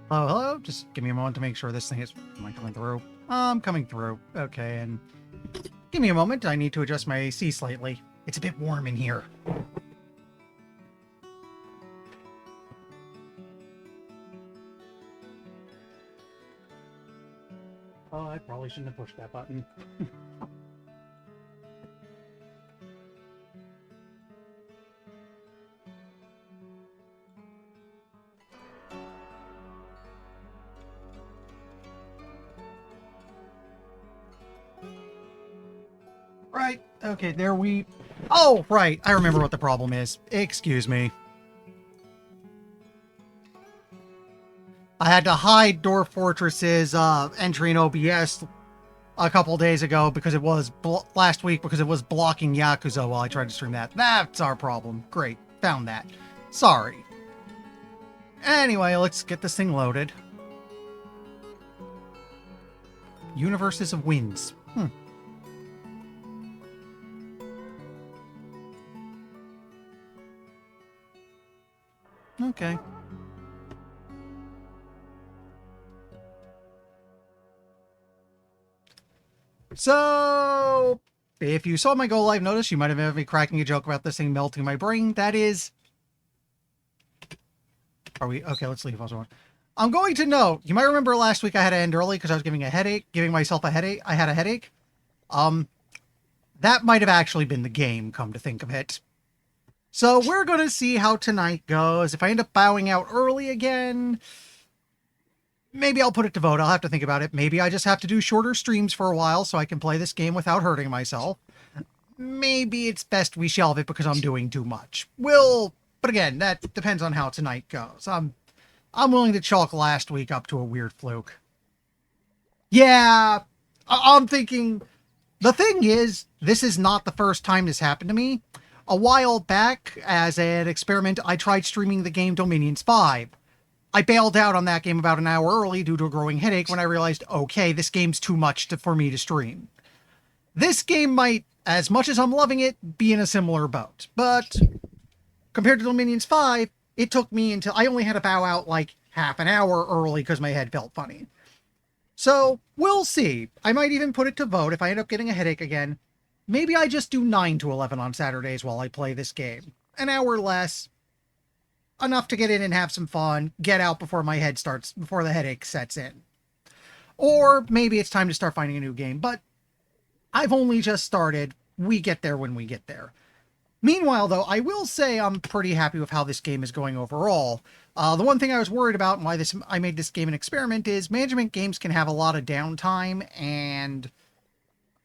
Hello, hello. Just give me a moment to make sure this thing is... Am I coming through? I'm coming through. Okay, and... Give me a moment. I need to adjust my AC slightly. It's a bit warm in here. Oh, I probably shouldn't have pushed that button. Right. Okay, there we... Oh, right. I remember what the problem is. Excuse me. I had to hide Dwarf Fortress's entry in OBS a couple days ago because it was... last week because it was blocking Yakuza while I tried to stream that. That's our problem. Great. Found that. Sorry. Anyway, let's get this thing loaded. Universes of Winds. Okay. So, if you saw my go live notice, you might have heard me cracking a joke about this thing melting my brain. That is... Are we... Okay, let's leave. I'm going to note, you might remember last week I had to end early because I was giving myself a headache. I had a headache. That might have actually been the game, come to think of it. So we're going to see how tonight goes. If I end up bowing out early again, maybe I'll put it to vote. I'll have to think about it. Maybe I just have to do shorter streams for a while so I can play this game without hurting myself. Maybe it's best we shelve it because I'm doing too much. But again, that depends on how tonight goes. I'm willing to chalk last week up to a weird fluke. Yeah, I'm thinking... The thing is, this is not the first time this happened to me. A while back, as an experiment, I tried streaming the game Dominions 5. I bailed out on that game about an hour early due to a growing headache when I realized, okay, this game's too much for me to stream. This game might, as much as I'm loving it, be in a similar boat. But compared to Dominions 5, it took me until I only had to bow out like half an hour early because my head felt funny. So, we'll see. I might even put it to vote if I end up getting a headache again. Maybe I just do 9 to 11 on Saturdays while I play this game. An hour less. Enough to get in and have some fun, get out before before the headache sets in. Or maybe it's time to start finding a new game, but I've only just started. We get there when we get there. Meanwhile, though, I will say I'm pretty happy with how this game is going overall. The one thing I was worried about and why I made this game an experiment is management games can have a lot of downtime, and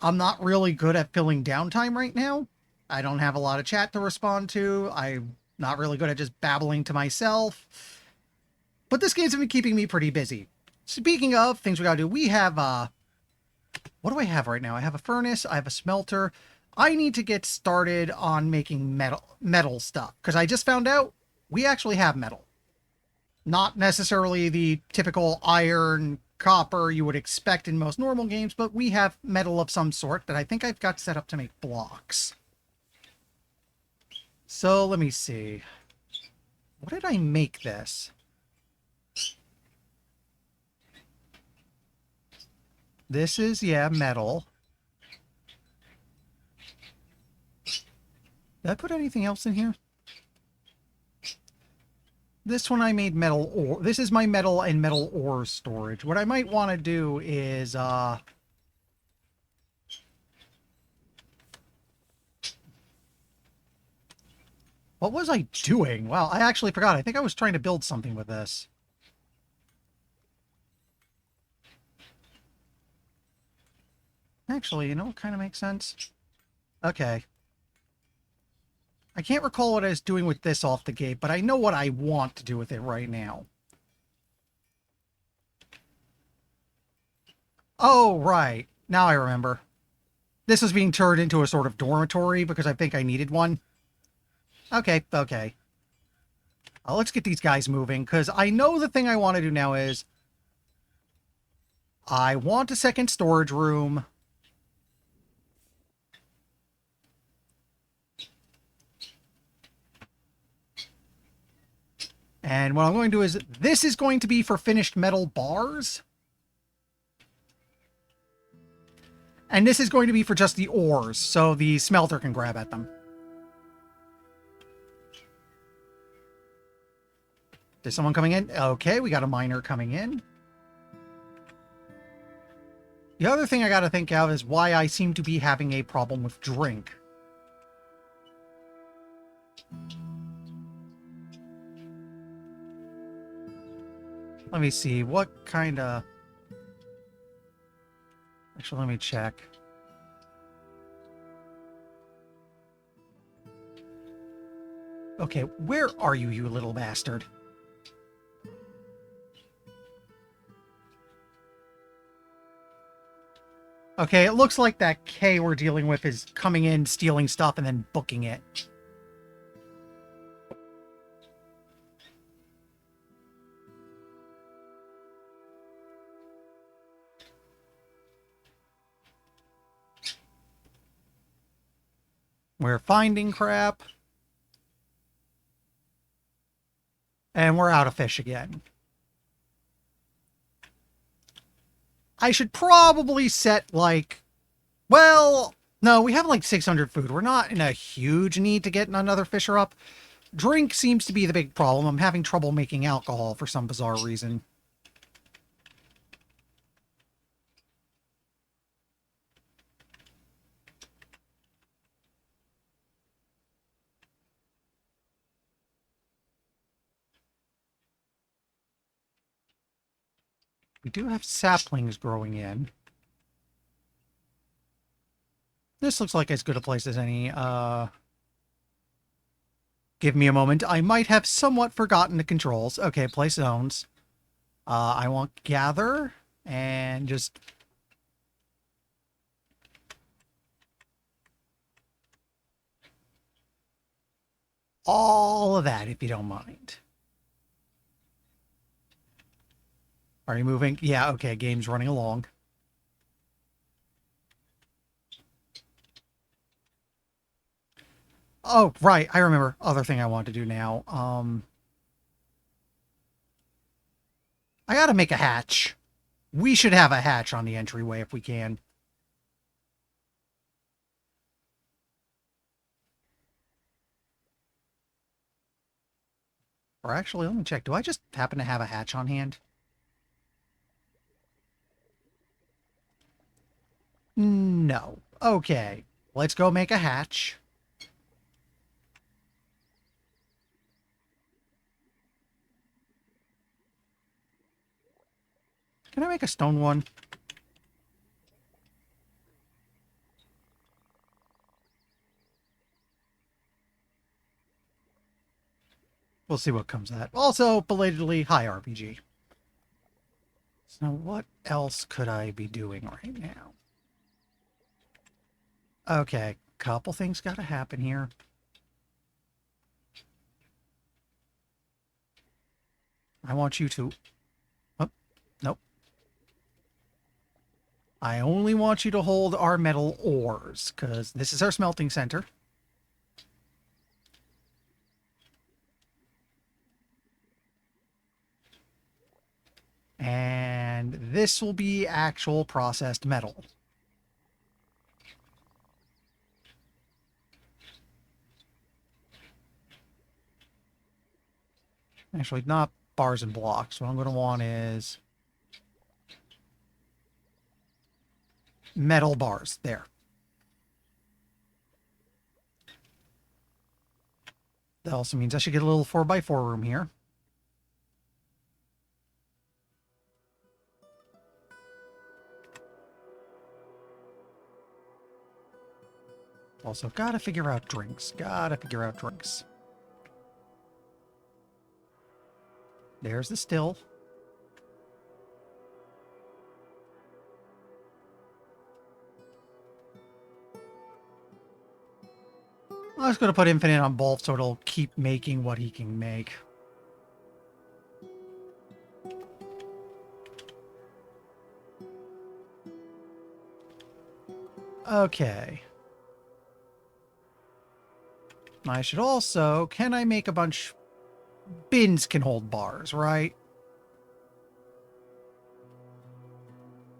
I'm not really good at filling downtime right now. I don't have a lot of chat to respond to. I'm not really good at just babbling to myself. But this game's been keeping me pretty busy. Speaking of things we gotta do, we have, what do I have right now? I have a furnace, I have a smelter. I need to get started on making metal stuff, because I just found out we actually have metal. Not necessarily the typical iron, copper you would expect in most normal games, but we have metal of some sort that I think I've got set up to make blocks. So let me see. What did I make this? This is, yeah, metal. Did I put anything else in here? This one I made metal ore. This is my metal and metal ore storage. What I might want to do is, what was I doing? Wow, I actually forgot. I think I was trying to build something with this. Actually, you know what kind of makes sense? Okay. I can't recall what I was doing with this off the gate, but I know what I want to do with it right now. Oh, right. Now I remember. This was being turned into a sort of dormitory because I think I needed one. Okay. Let's get these guys moving, because I know the thing I want to do now is I want a second storage room. And what I'm going to do is, this is going to be for finished metal bars. And this is going to be for just the ores, so the smelter can grab at them. Is someone coming in? Okay, we got a miner coming in. The other thing I got to think of is why I seem to be having a problem with drink. Let me see, what kind of... Actually, let me check. Okay, where are you, you little bastard? Okay, it looks like that K we're dealing with is coming in, stealing stuff, and then booking it. We're finding crap. And we're out of fish again. I should probably set, like... Well, no, we have like 600 food. We're not in a huge need to get another fisher up. Drink seems to be the big problem. I'm having trouble making alcohol for some bizarre reason. We do have saplings growing in. This looks like as good a place as any. Give me a moment. I might have somewhat forgotten the controls. Okay, place zones. I want gather and just... all of that, if you don't mind. Are you moving? Yeah, okay, game's running along. Oh, right, I remember. Other thing I want to do now. I gotta make a hatch. We should have a hatch on the entryway if we can. Or actually, let me check. Do I just happen to have a hatch on hand? No. Okay. Let's go make a hatch. Can I make a stone one? We'll see what comes of that. Also, belatedly, hi, RPG. So what else could I be doing right now? Okay, couple things gotta happen here. I want you to... Oh, nope. I only want you to hold our metal ores, because this is our smelting center. And this will be actual processed metal. Actually, not bars and blocks. What I'm going to want is metal bars. There. That also means I should get a little 4x4 room here. Also, gotta figure out drinks. Gotta figure out drinks. There's the still. I'm just going to put infinite on both so it'll keep making what he can make. Okay. I should also... Can I make a bunch... bins can hold bars, right?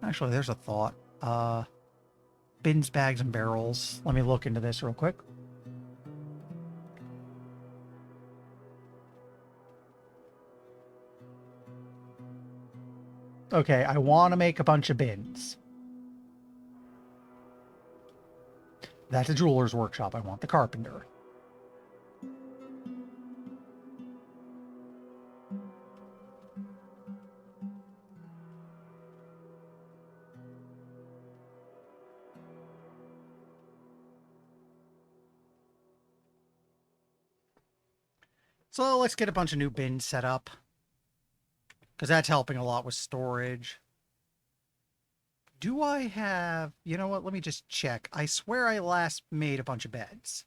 Actually, there's a thought. Bins, bags, and barrels. Let me look into this real quick. Okay, I want to make a bunch of bins. That's a jeweler's workshop. I want the carpenter. So let's get a bunch of new bins set up. Because that's helping a lot with storage. Do I have... You know what? Let me just check. I swear I last made a bunch of beds.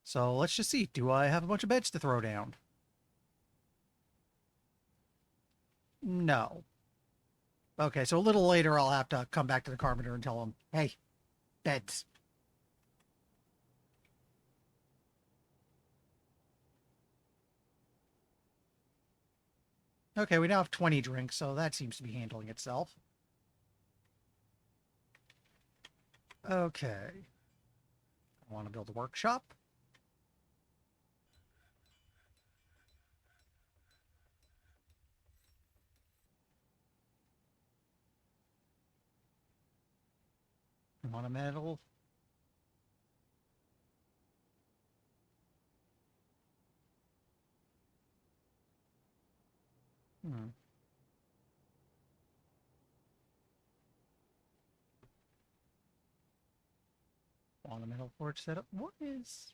So let's just see. Do I have a bunch of beds to throw down? No. Okay, so a little later I'll have to come back to the carpenter and tell him, hey, beds. Okay, we now have 20 drinks, so that seems to be handling itself. Okay. I want to build a workshop. I want a metal. Hmm. Want a metal forge setup. What is...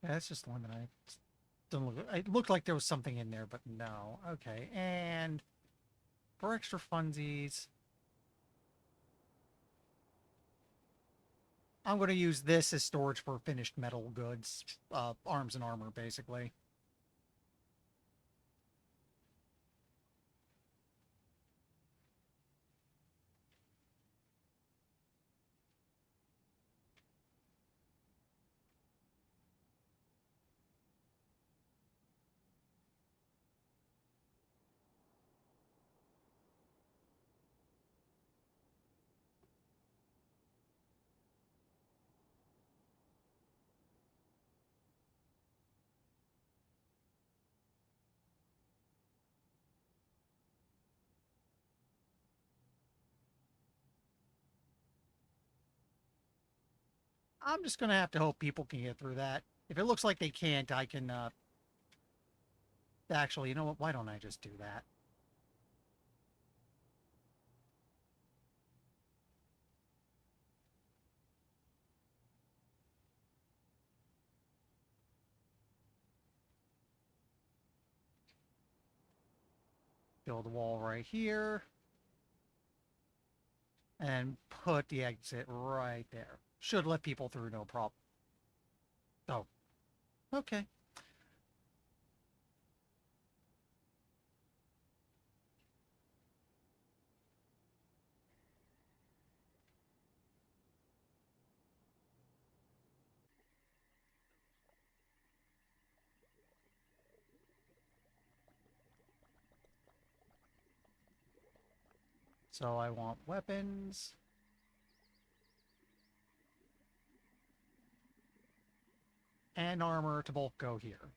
Yeah, that's just one that I... Doesn't look... It looked like there was something in there, but no. Okay, and... For extra funsies... I'm going to use this as storage for finished metal goods. Arms and armor, basically. I'm just going to have to hope people can get through that. If it looks like they can't, I can, actually, you know what? Why don't I just do that? Build a wall right here. And put the exit right there. Should let people through, no problem. Oh, okay. So I want weapons. And armor to both go here.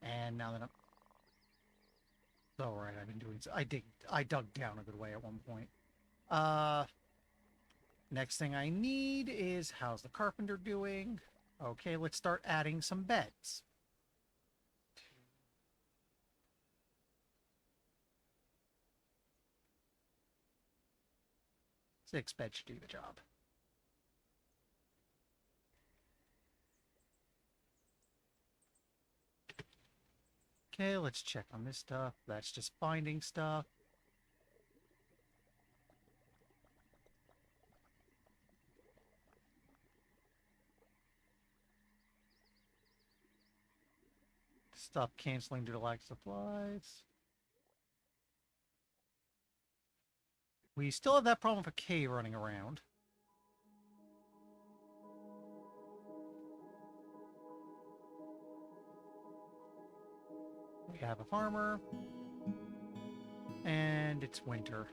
And now that I'm... Oh, right, I've been doing... I dug down a good way at one point. Uh... Next thing I need is... How's the carpenter doing? Okay, let's start adding some beds. 6 beds should do the job. Okay, let's check on this stuff. That's just finding stuff. Stop canceling due to lack of supplies. We still have that problem of a cave running around. We have a farmer. And it's winter.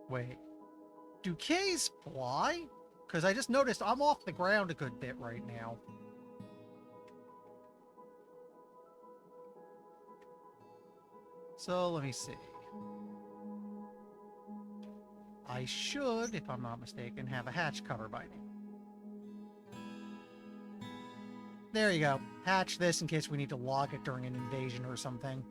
Wait. Do Ks fly? Because I just noticed I'm off the ground a good bit right now. So let me see. I should, if I'm not mistaken, have a hatch cover by now. There you go. Hatch this in case we need to log it during an invasion or something.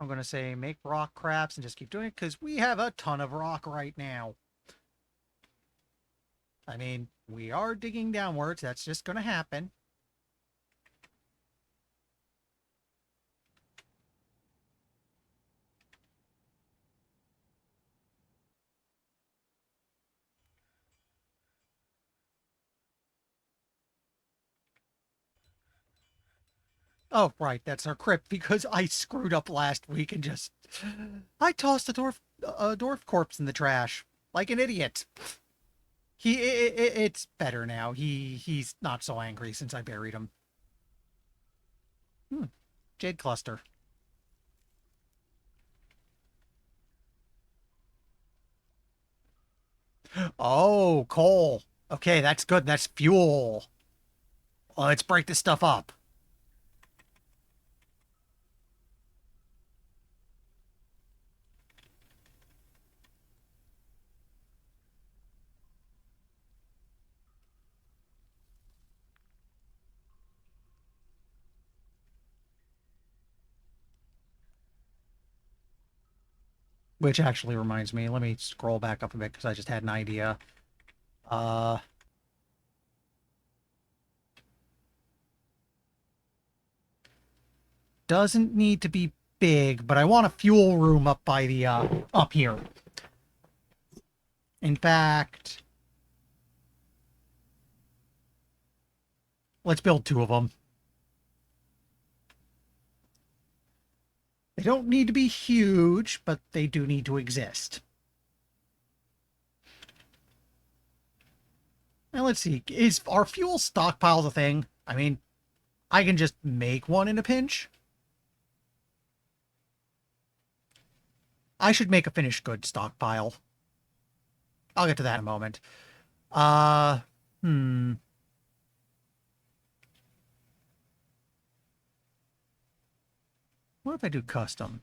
I'm going to say make rock crafts and just keep doing it because we have a ton of rock right now. I mean, we are digging downwards. That's just going to happen. Oh, right, that's our crypt because I screwed up last week and just I tossed a dwarf corpse in the trash like an idiot. It's better now. He's not so angry since I buried him. Hmm. Jade cluster. Oh, coal. Okay, that's good. That's fuel. Let's break this stuff up. Which actually reminds me, let me scroll back up a bit because I just had an idea. Uh, doesn't need to be big, but I want a fuel room up by the, up here. In fact, let's build two of them. They don't need to be huge, but they do need to exist. Now let's see, is our fuel stockpiles a thing? I mean, I can just make one in a pinch. I should make a finished goods stockpile. I'll get to that in a moment. Uh, hmm. What if I do custom?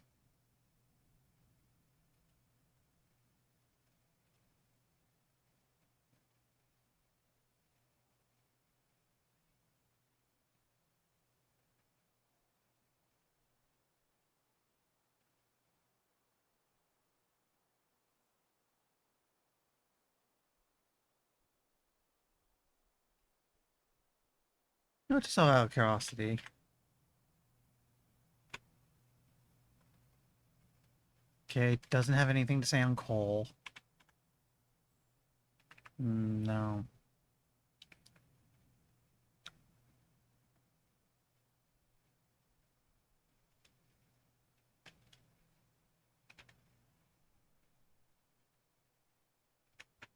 No, just out of curiosity. Okay, doesn't have anything to say on coal. No.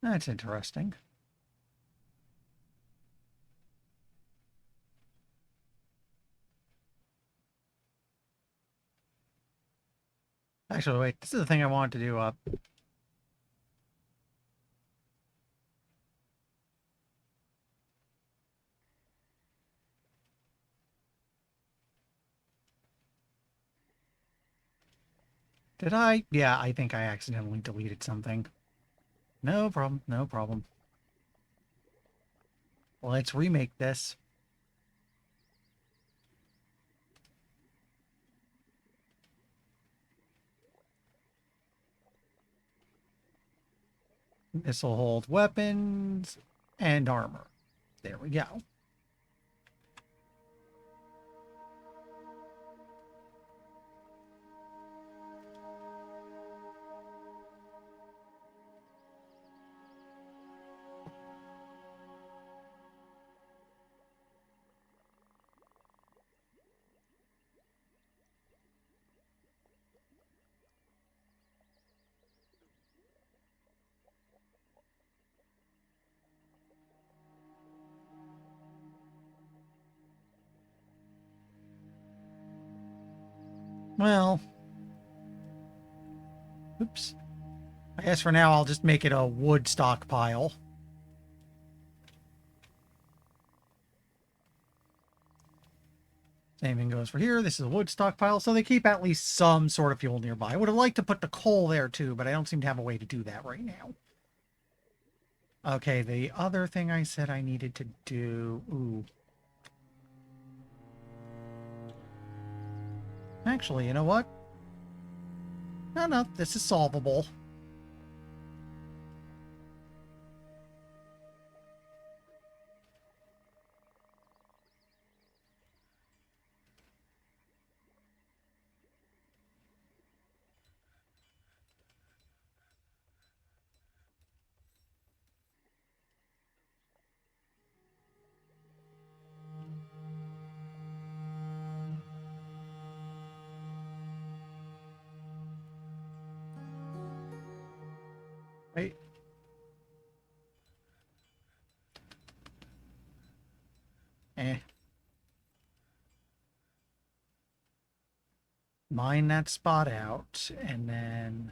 That's interesting. Actually, wait, this is the thing I wanted to do up. Did I? Yeah, I think I accidentally deleted something. No problem, no problem. Let's remake this. This will hold weapons and armor. There we go. Well, oops. I guess for now I'll just make it a wood stockpile. Same thing goes for here. This is a wood stockpile, so they keep at least some sort of fuel nearby. I would have liked to put the coal there too, but I don't seem to have a way to do that right now. Okay, the other thing I said I needed to do... Ooh. Actually, you know what? No, this is solvable. Wait. Eh. Mine that spot out, and then...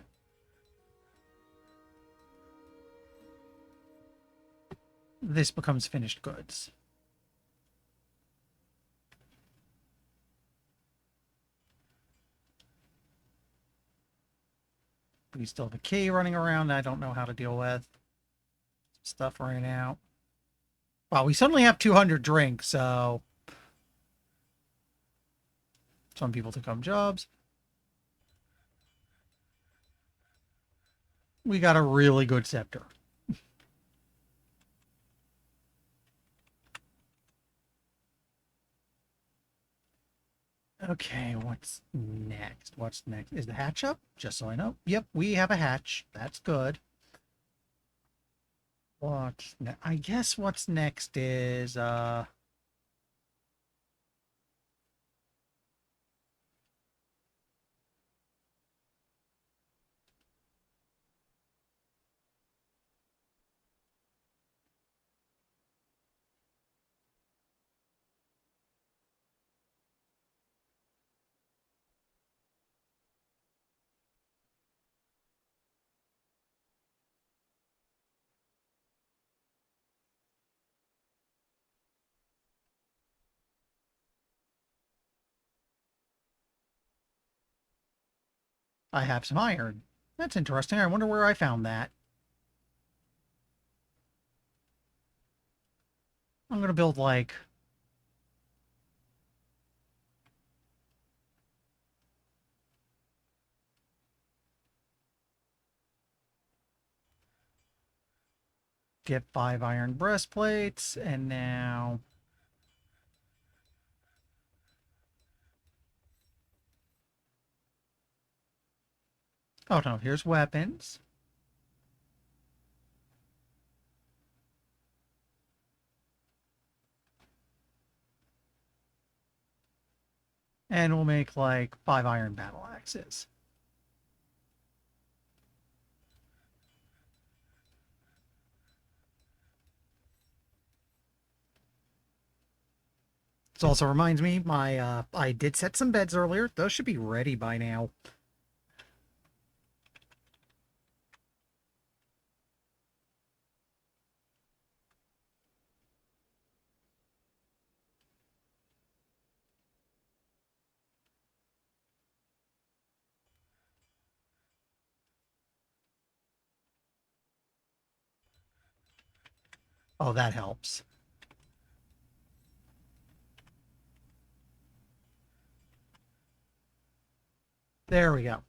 this becomes finished goods. We still have a key running around I don't know how to deal with. Stuff right out. Wow, we suddenly have 200 drinks, so... some people took home jobs. We got a really good scepter. Okay, what's next? What's next? Is the hatch up? Just so I know. Yep, we have a hatch. That's good. I guess what's next is I have some iron. That's interesting. I wonder where I found that. I'm gonna build like get 5 iron breastplates, and now oh no, here's weapons. And we'll make like 5 iron battle axes. This also reminds me, I did set some beds earlier. Those should be ready by now. Oh, that helps. There we go.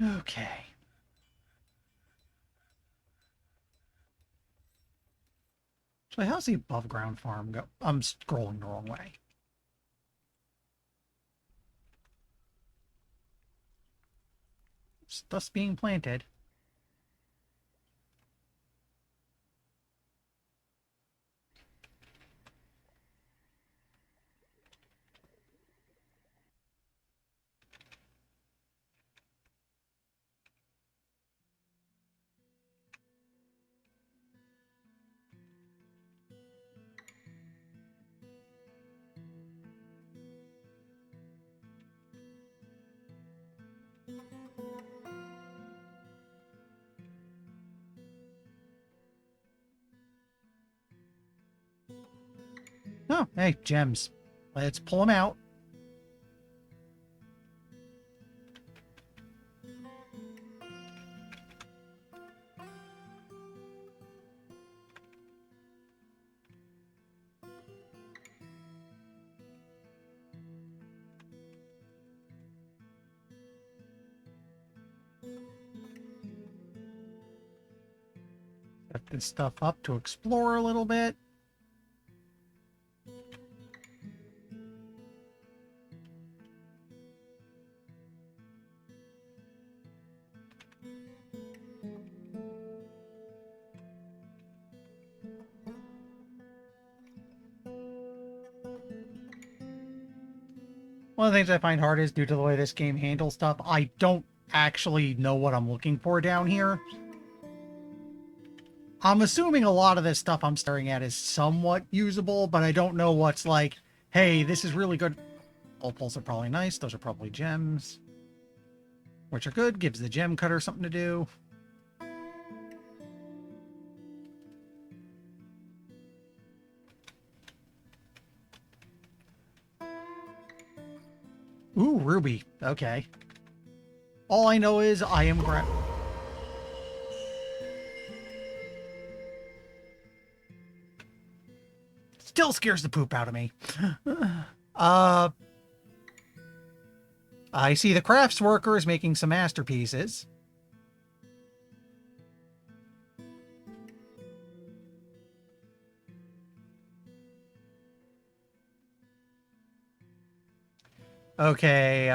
Okay. So how's the above ground farm go? I'm scrolling the wrong way. Stuff's being planted. Oh, hey, gems. Let's pull them out. Set this stuff up to explore a little bit. One of the things I find hard is due to the way this game handles stuff, I don't actually know what I'm looking for down here. I'm assuming a lot of this stuff I'm staring at is somewhat usable, but I don't know what's like, hey, this is really good. Opals are probably nice. Those are probably gems, which are good. Gives the gem cutter something to do. Ooh, ruby. Okay. All I know is I am still scares the poop out of me. I see the crafts worker is making some masterpieces. Okay,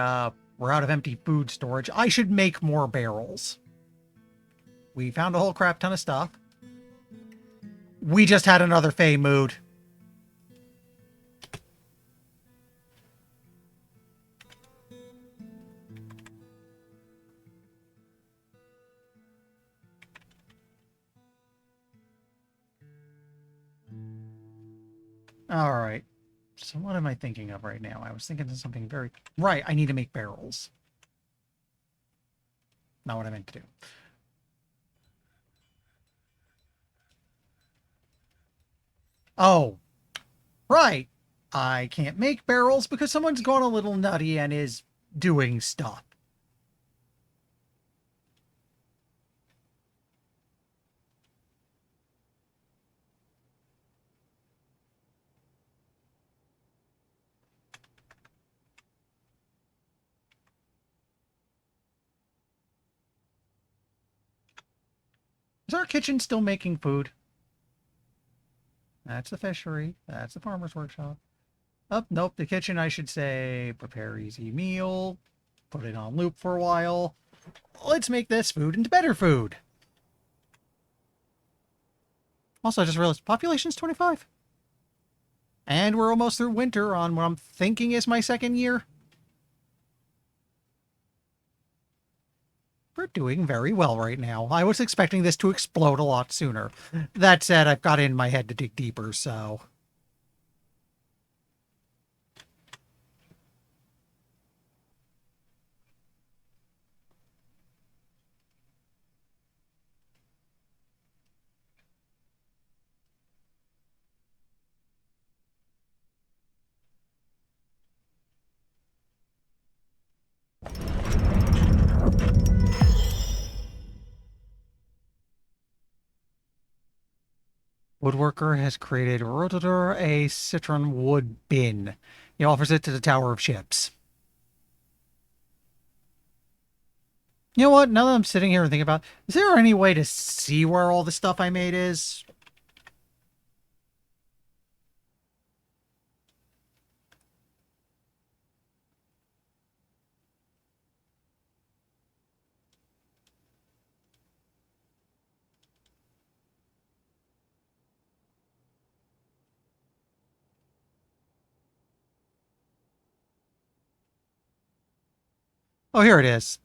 we're out of empty food storage. I should make more barrels. We found a whole crap ton of stuff. We just had another Fey mood. All right. So what am I thinking of right now? I was thinking of something very... Right, I need to make barrels. Not what I meant to do. Oh, right. I can't make barrels because someone's gone a little nutty and is doing stuff. Is our kitchen still making food? That's the fishery. That's the farmer's workshop. Oh, nope. The kitchen, I should say, prepare easy meal. Put it on loop for a while. Let's make this food into better food. Also, I just realized population's 25. And we're almost through winter on what I'm thinking is my second year. We're doing very well right now. I was expecting this to explode a lot sooner. That said, I've got it in my head to dig deeper, so... Woodworker has created Rotator a citron wood bin. He offers it to the Tower of Ships. You know what? Now that I'm sitting here and thinking about, is there any way to see where all the stuff I made is? Oh, here it is.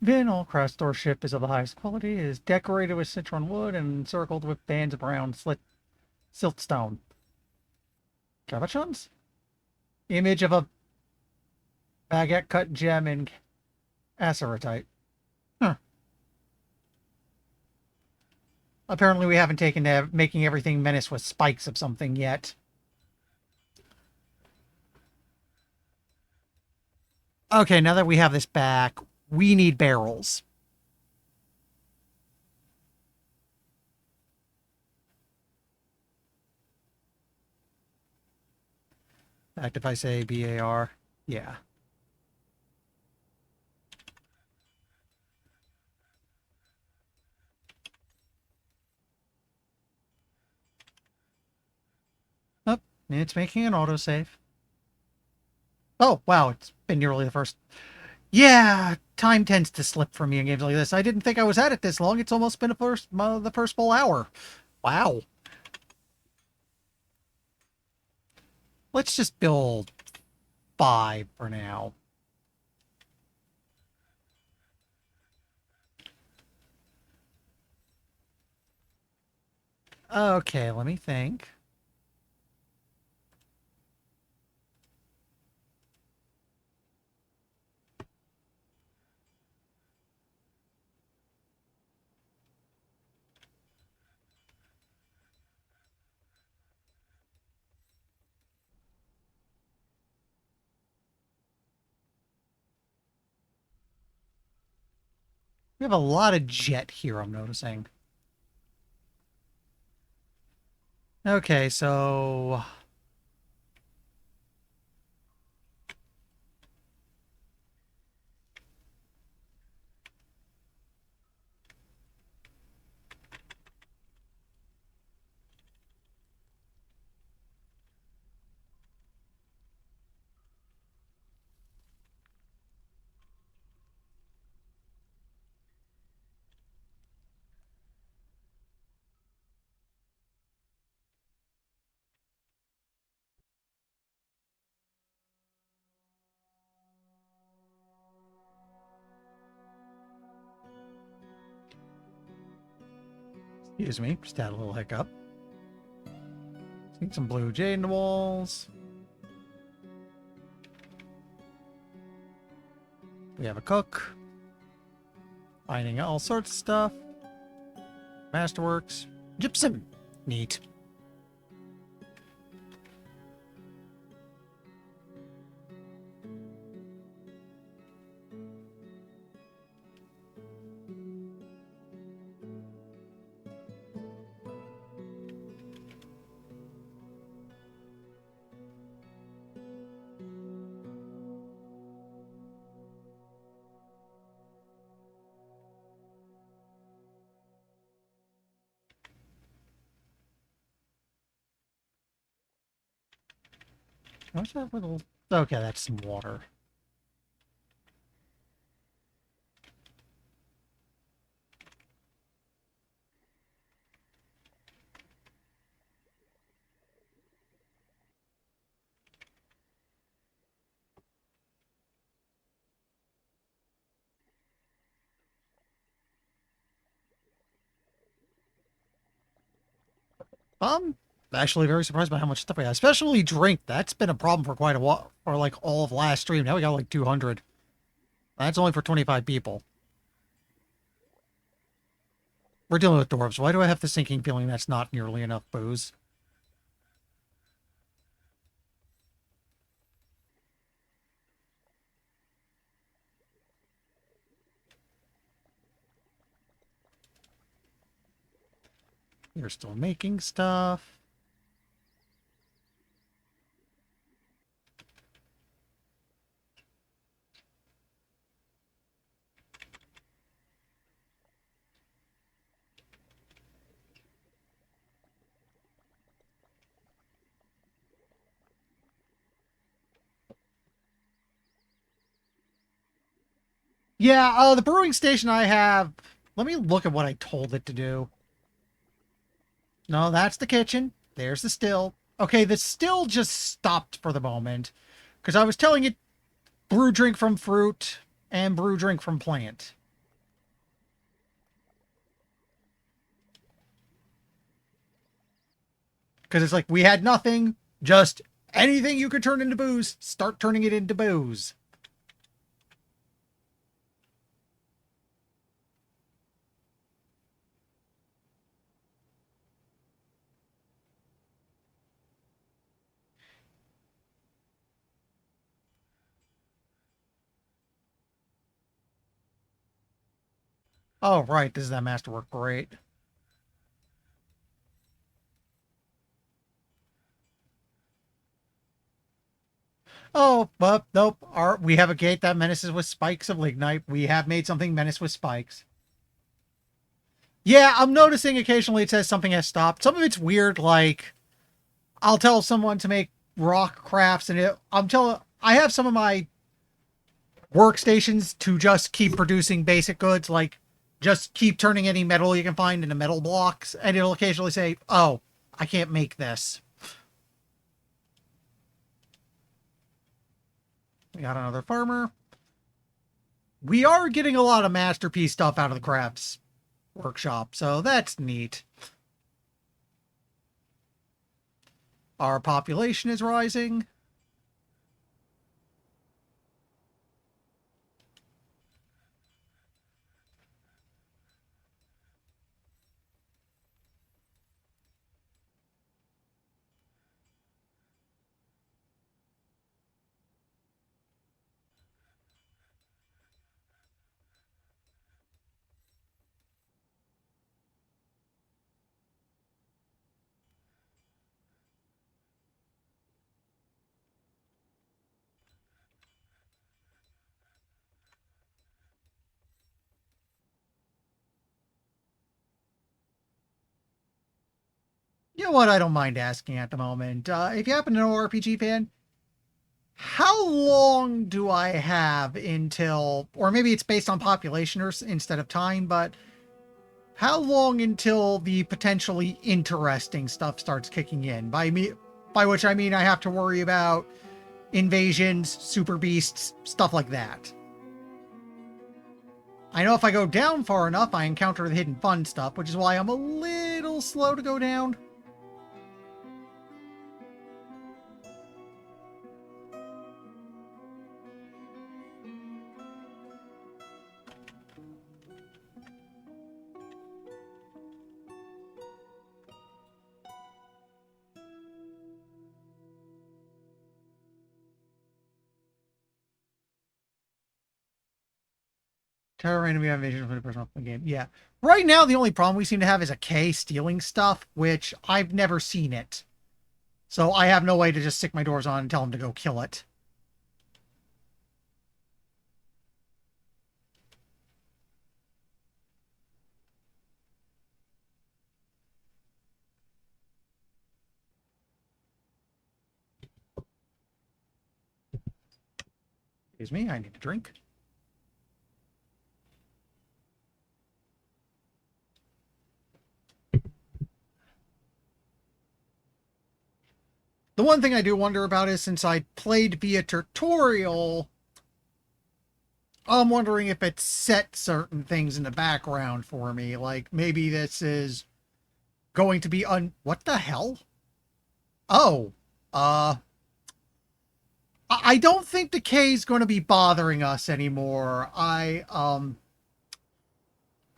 Vinyl crust or ship is of the highest quality. It is decorated with citron wood and encircled with bands of brown siltstone. Cabochons? Image of a baguette cut gem in acerotite. Huh. Apparently we haven't taken to making everything menace with spikes of something yet. Okay, now that we have this back, we need barrels. In fact, if I say BAR, yeah. Oh, it's making an autosave. Oh, wow, it's been nearly the first. Yeah, time tends to slip for me in games like this. I didn't think I was at it this long. It's almost been the first full hour. Wow. Let's just build 5 for now. Okay, let me think. We have a lot of jet here, I'm noticing. Okay, so excuse me, just had a little hiccup. Need some blue jade in the walls. We have a cook. Finding all sorts of stuff. Masterworks. Gypsum. Neat. What's that little... Okay, that's some water. I'm actually very surprised by how much stuff we have. Especially drink. That's been a problem for quite a while. For like all of last stream. Now we got like 200. That's only for 25 people. We're dealing with dwarves. Why do I have the sinking feeling that's not nearly enough booze? You're still making stuff. Yeah, the brewing station I have... Let me look at what I told it to do. No, that's the kitchen. There's the still. Okay, the still just stopped for the moment. Because I was telling it brew drink from fruit and brew drink from plant. Because it's like, we had nothing, just anything you could turn into booze, start turning it into booze. Oh, right, this is that masterwork. Great. Oh, but nope. We have a gate that menaces with spikes of lignite. We have made something menace with spikes. Yeah, I'm noticing occasionally it says something has stopped. Some of it's weird, like I'll tell someone to make rock crafts, and I have some of my workstations to just keep producing basic goods, like just keep turning any metal you can find into metal blocks, and it'll occasionally say, "Oh, I can't make this." We got another farmer. We are getting a lot of masterpiece stuff out of the crafts workshop, so that's neat. Our population is rising. You know what? I don't mind asking at the moment. If you happen to know RPG fan, how long do I have until, or maybe it's based on population or instead of time, but how long until the potentially interesting stuff starts kicking in? By which I mean I have to worry about invasions, super beasts, stuff like that. I know if I go down far enough, I encounter the hidden fun stuff, which is why I'm a little slow to go down. Terror random invasion from the person off the game. Yeah. Right now, the only problem we seem to have is a K stealing stuff, which I've never seen it. So I have no way to just stick my doors on and tell him to go kill it. Excuse me, I need a drink. The one thing I do wonder about is since I played via tutorial, I'm wondering if it set certain things in the background for me. Like maybe this is going to be what the hell? Oh, uh, I don't think the K is going to be bothering us anymore. I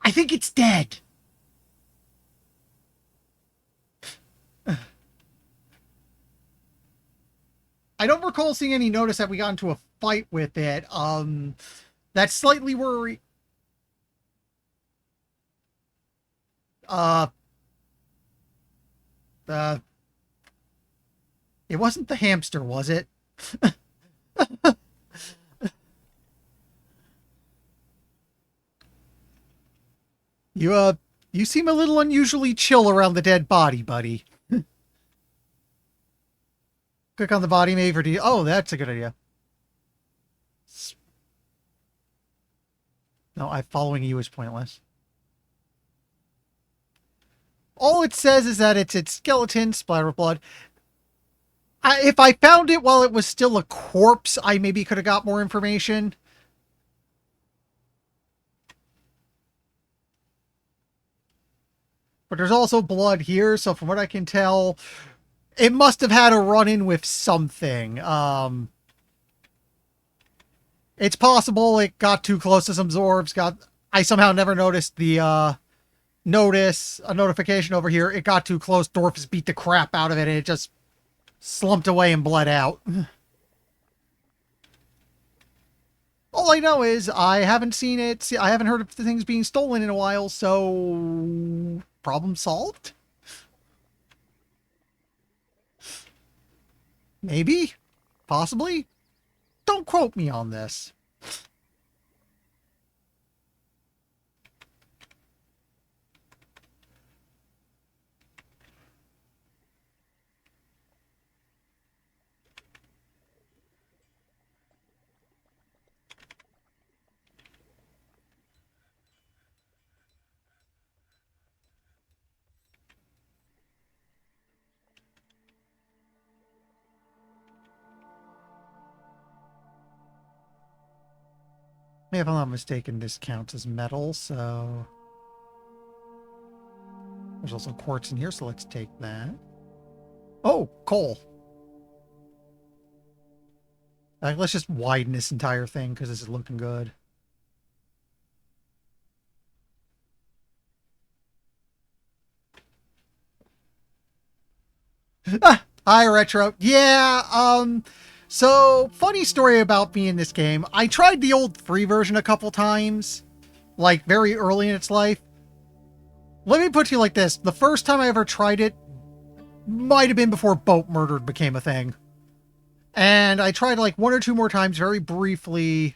think it's dead. I don't recall seeing any notice that we got into a fight with it. That's slightly worry. Uh, uh, it wasn't the hamster, was it? You, you seem a little unusually chill around the dead body, buddy. Click on the body, maybe, or do you... Oh, that's a good idea. No, following you is pointless. All it says is that it's its skeleton, splatter of blood. If I found it while it was still a corpse, I maybe could have got more information. But there's also blood here, so from what I can tell, it must have had a run-in with something. It's possible it got too close to some Zorbs. I somehow never noticed the a notification over here. It got too close. Dwarf just beat the crap out of it, and it just slumped away and bled out. All I know is I haven't seen it. I haven't heard of the things being stolen in a while, so problem solved? Maybe? Possibly? Don't quote me on this. If I'm not mistaken, this counts as metal, so... There's also quartz in here, so let's take that. Oh, coal. Let's just widen this entire thing, because this is looking good. Hi, Retro. Yeah, so, funny story about me in this game. I tried the old free version a couple times, like very early in its life. Let me put it to you like this. The first time I ever tried it might have been before Boat Murdered became a thing. And I tried like one or two more times very briefly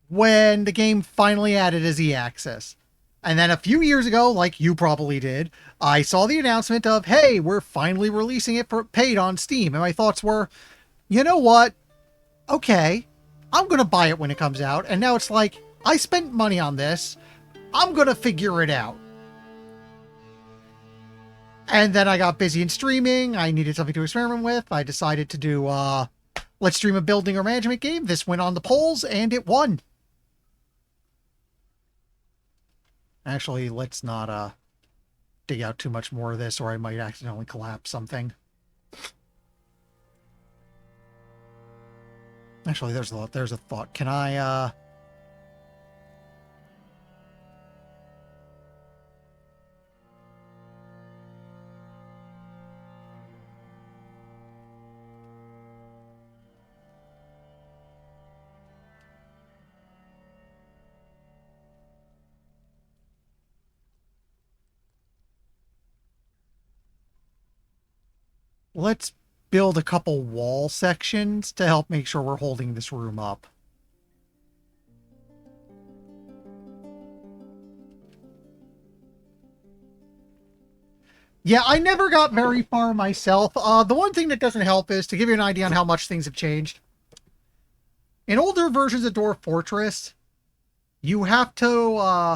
when the game finally added a Z-axis. And then a few years ago, like you probably did, I saw the announcement of, hey, we're finally releasing it for paid on Steam. And my thoughts were, you know what? Okay, I'm going to buy it when it comes out. And now it's like, I spent money on this. I'm going to figure it out. And then I got busy in streaming. I needed something to experiment with. I decided to do, let's stream a building or management game. This went on the polls and it won. Actually, let's not, dig out too much more of this or I might accidentally collapse something. Actually, there's a thought. Can I, let's build a couple wall sections to help make sure we're holding this room up. Yeah, I never got very far myself. The one thing that doesn't help is to give you an idea on how much things have changed. In older versions of Dwarf Fortress, you have to,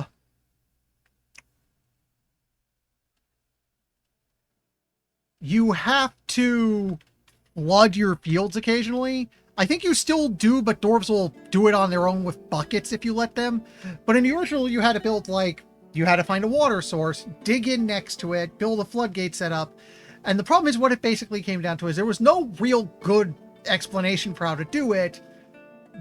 flood your fields occasionally. I think you still do, but dwarves will do it on their own with buckets if you let them. But in the original, you had to build, like, you had to find a water source, dig in next to it, build a floodgate setup. And the problem is what it basically came down to is there was no real good explanation for how to do it.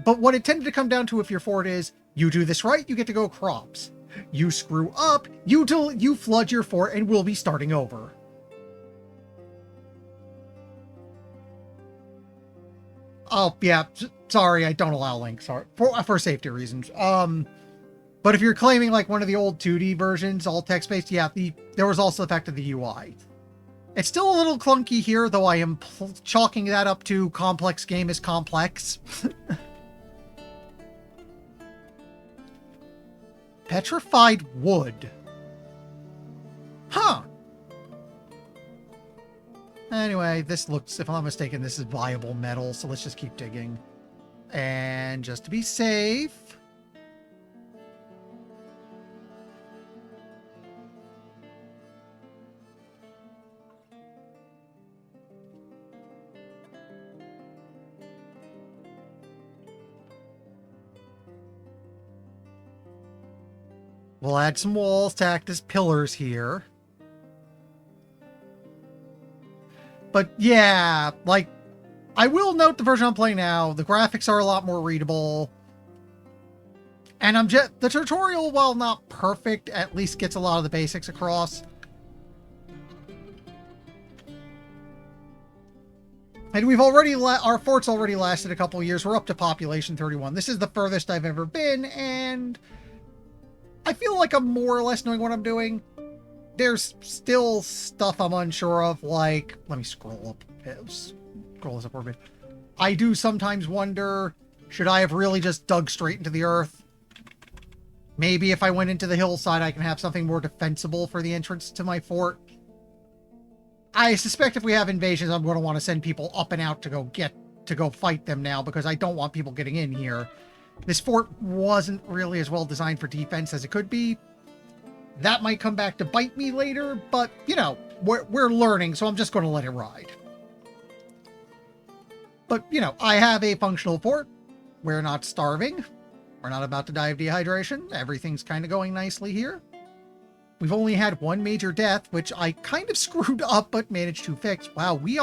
But what it tended to come down to if your fort is, you do this right, you get to go crops. You screw up, you flood your fort and we'll be starting over. Oh, yeah, sorry, I don't allow links, sorry, for safety reasons. But if you're claiming like one of the old 2D versions, all text-based, yeah, there was also the fact of the UI. It's still a little clunky here, though I am chalking that up to complex game is complex. Petrified wood. Huh. Anyway, this looks, if I'm not mistaken, this is viable metal, so let's just keep digging. And just to be safe, We'll add some walls to act as pillars here. But yeah, like, I will note the version I'm playing now, the graphics are a lot more readable. And the tutorial, while not perfect, at least gets a lot of the basics across. And we've already, our fort's already lasted a couple of years. We're up to population 31. This is the furthest I've ever been, and I feel like I'm more or less knowing what I'm doing. There's still stuff I'm unsure of, like, let me scroll up. Scroll this up a bit. I do sometimes wonder, should I have really just dug straight into the earth? Maybe if I went into the hillside, I can have something more defensible for the entrance to my fort. I suspect if we have invasions, I'm going to want to send people up and out to go fight them now, because I don't want people getting in here. This fort wasn't really as well designed for defense as it could be. That might come back to bite me later, but, you know, we're learning, so I'm just going to let it ride. But, you know, I have a functional fort. We're not starving. We're not about to die of dehydration. Everything's kind of going nicely here. We've only had one major death, which I kind of screwed up, but managed to fix. Wow, we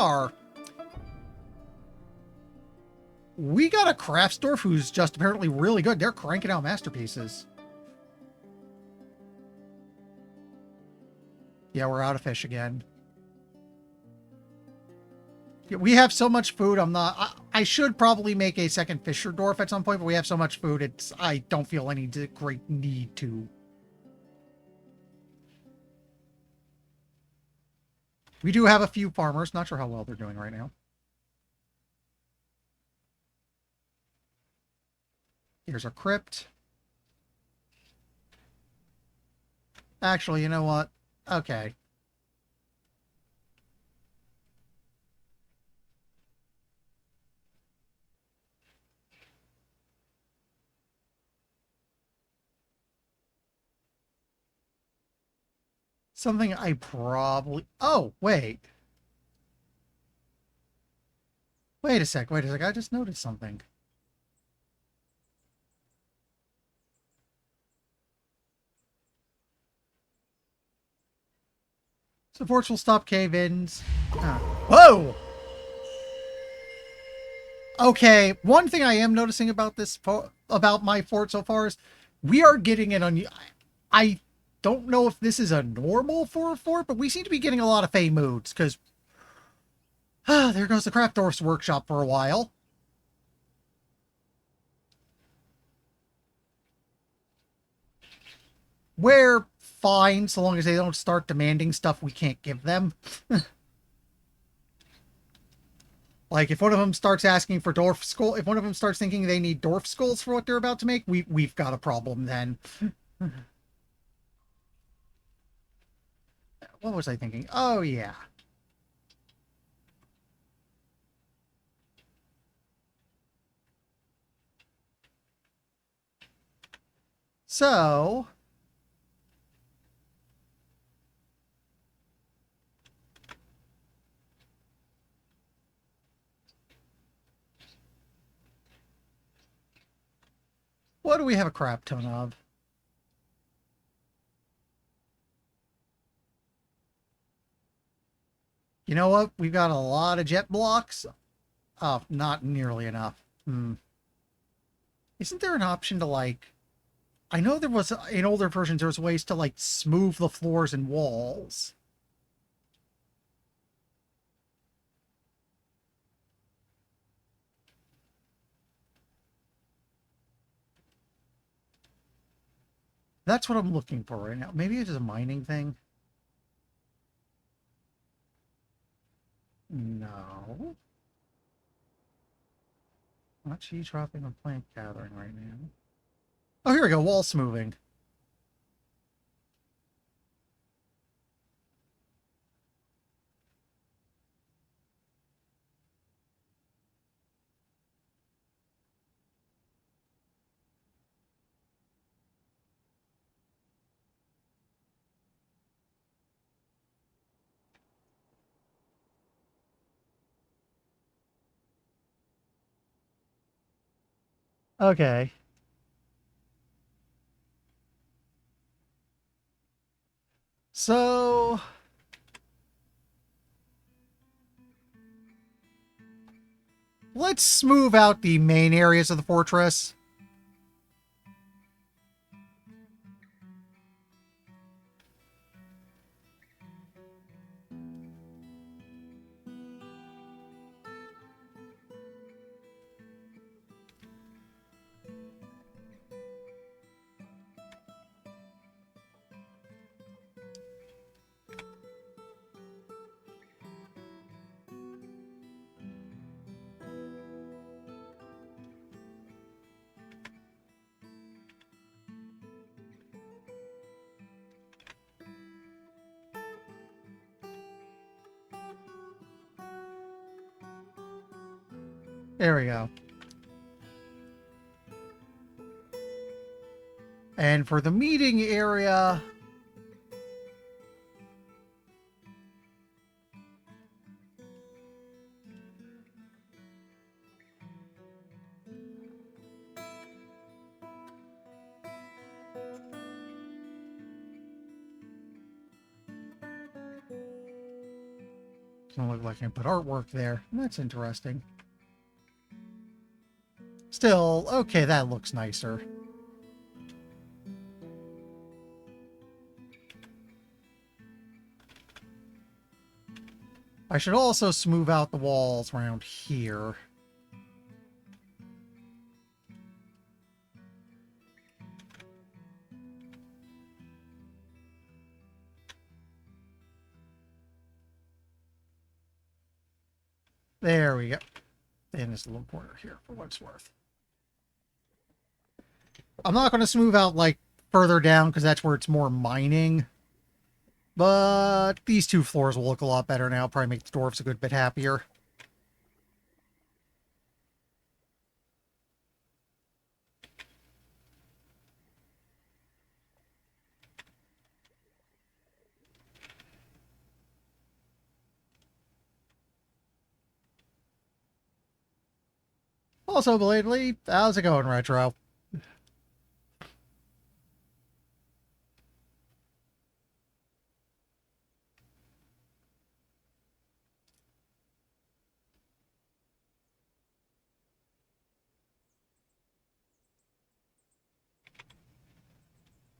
got a Craftsdorf who's just apparently really good. They're cranking out masterpieces. Yeah, we're out of fish again. Yeah, we have so much food, I should probably make a second Fisher Dwarf at some point, but we have so much food, I don't feel any great need to. We do have a few farmers. Not sure how well they're doing right now. Here's our crypt. Actually, you know what? Okay. Something I probably... Oh, wait. Wait a sec. I just noticed something. So forts will stop cave-ins. Whoa! Okay, one thing I am noticing about about my fort so far is we are getting an I don't know if this is a normal for a fort, but we seem to be getting a lot of Fey moods, because there goes the Craft Dwarf's workshop for a while. We're fine, so long as they don't start demanding stuff we can't give them. Like, if one of them starts asking for Dwarf skull, if one of them starts thinking they need Dwarf skulls for what they're about to make, we've got a problem then. What was I thinking? Oh, yeah. So... what do we have a crap ton of? You know what? We've got a lot of jet blocks. Oh, not nearly enough. Isn't there an option to, like... I know there was, in older versions, there was ways to, like, smooth the floors and walls. That's what I'm looking for right now. Maybe it's a mining thing. No. Not cheese dropping or plant gathering right now. Oh, here we go. Wall smoothing. Okay. So let's smooth out the main areas of the fortress. There we go. And for the meeting area, doesn't look like I can put artwork there. That's interesting. Still, okay, that looks nicer. I should also smooth out the walls around here. There we go. And this little corner here for what it's worth. I'm not going to smooth out, like, further down because that's where it's more mining. But these two floors will look a lot better now. Probably make the dwarves a good bit happier. Also, belatedly, how's it going, Retro?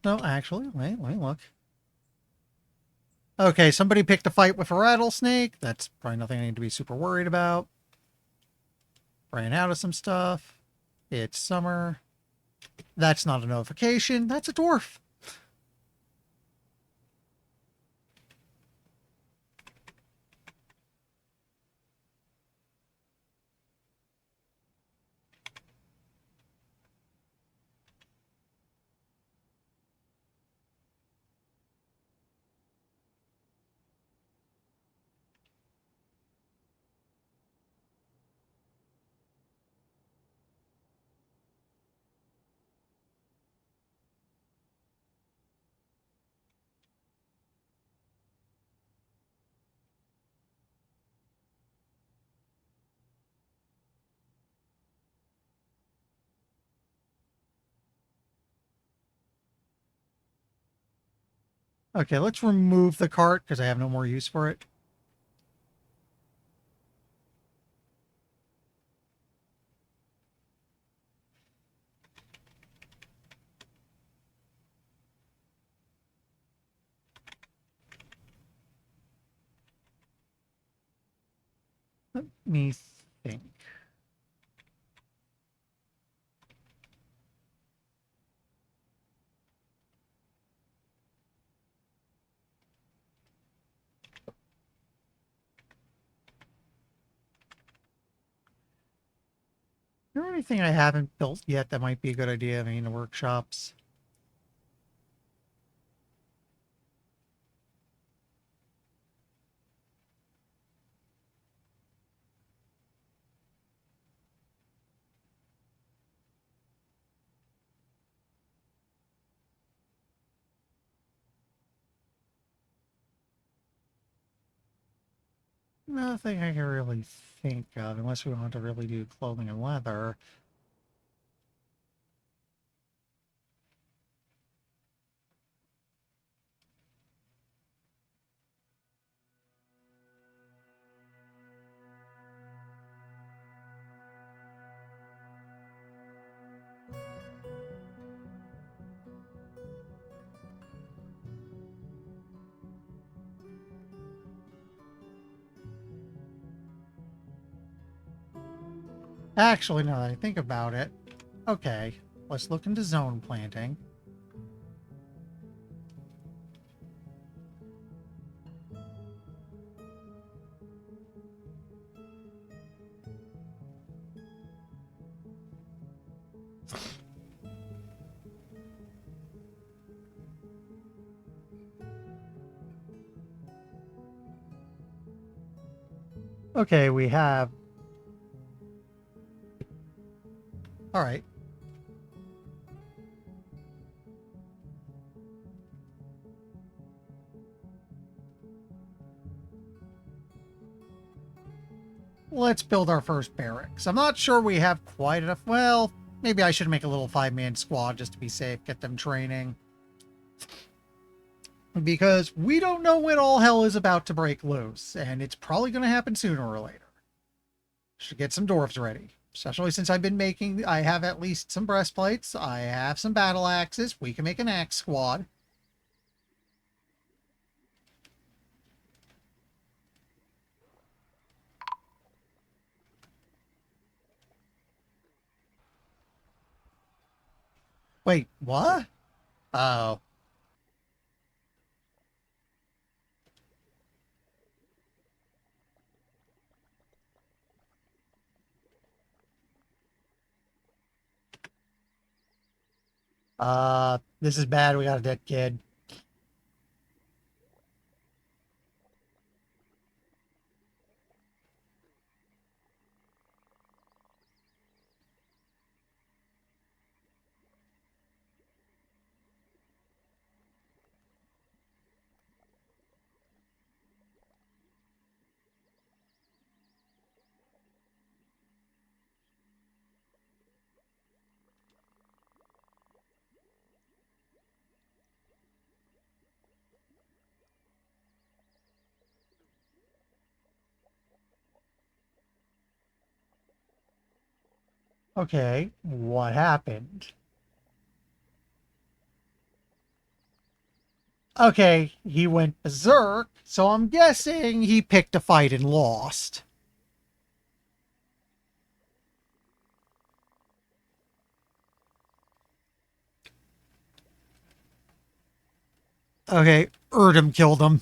No, actually, wait, look. Okay, somebody picked a fight with a rattlesnake. That's probably nothing I need to be super worried about. Ran out of some stuff. It's summer. That's not a notification. That's a dwarf. Okay, let's remove the cart because I have no more use for it. Let me think. Is there anything I haven't built yet that might be a good idea? I mean, the workshops. Nothing I can really think of, unless we want to really do clothing and leather. Actually, now that I think about it, okay, let's look into zone planting. Okay, we have. All right. Let's build our first barracks. I'm not sure we have quite enough. Well, maybe I should make a little 5-man squad just to be safe, get them training. Because we don't know when all hell is about to break loose, and it's probably going to happen sooner or later. Should get some dwarves ready. Especially since I've been making, I have at least some breastplates, I have some battle axes, we can make an axe squad. Wait, what? Oh. This is bad, we got a dead kid. Okay, what happened? Okay, he went berserk, so I'm guessing he picked a fight and lost. Okay, Erdem killed him.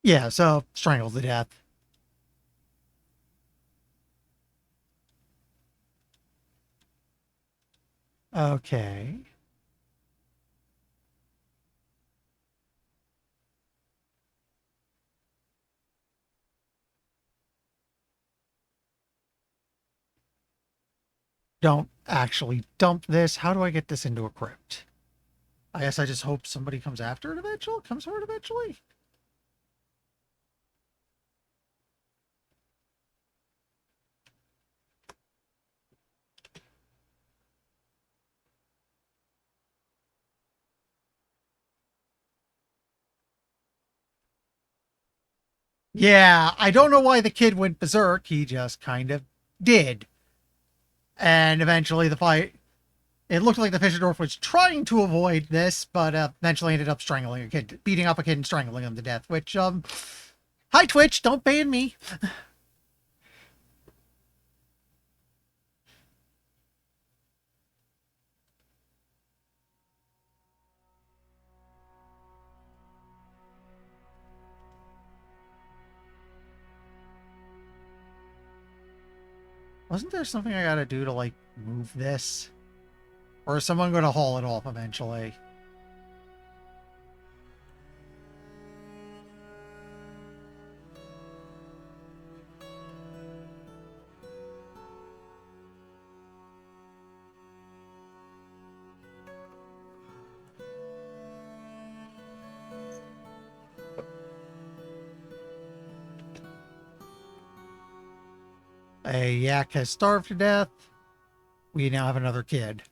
Yeah, so strangled to death. Okay. Don't actually dump this. How do I get this into a crypt? I guess I just hope somebody comes after it eventually? Comes for it eventually? Yeah, I don't know why the kid went berserk. He just kind of did. And eventually the fight, it looked like the Dwarf was trying to avoid this, but eventually ended up strangling a kid, beating up a kid and strangling him to death, which, hi Twitch, don't ban me. Wasn't there something I gotta do to, like, move this? Or is someone gonna haul it off eventually? A yak has starved to death. We now have another kid.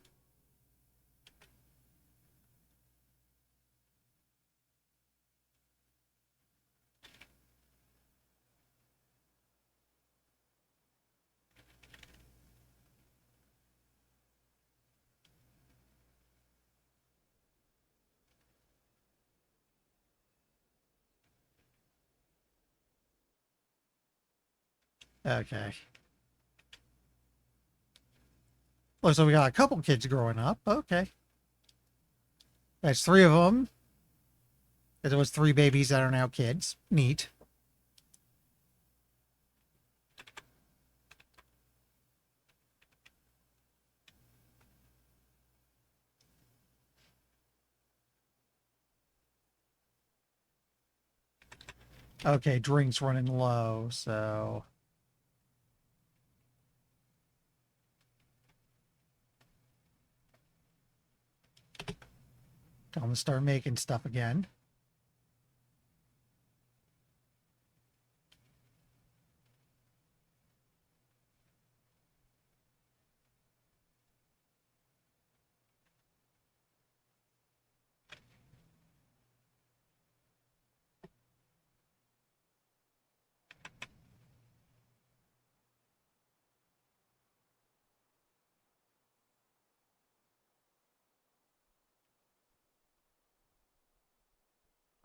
Okay. Looks like we got a couple kids growing up. Okay. That's three of them. There was three babies that are now kids. Neat. Okay, drink's running low, so... Tell them to start making stuff again.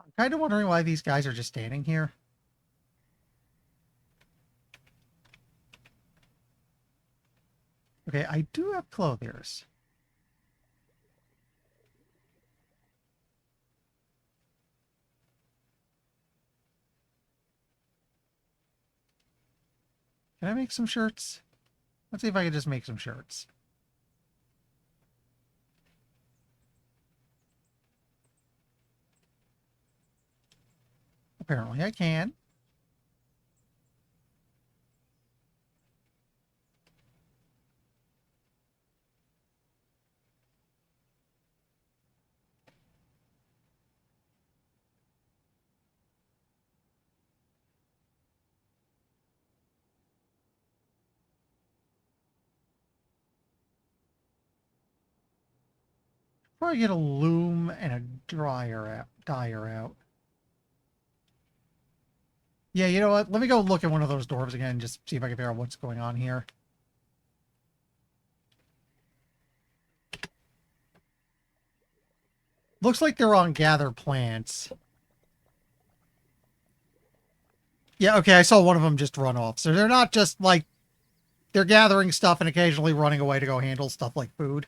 I'm kind of wondering why these guys are just standing here. Okay, I do have clothiers. Can I make some shirts? Let's see if I can just make some shirts. Apparently I can. Probably get a loom and a dyer out. Yeah, you know what? Let me go look at one of those dwarves again and just see if I can figure out what's going on here. Looks like they're on gather plants. Yeah, okay, I saw one of them just run off. So they're not just like... They're gathering stuff and occasionally running away to go handle stuff like food.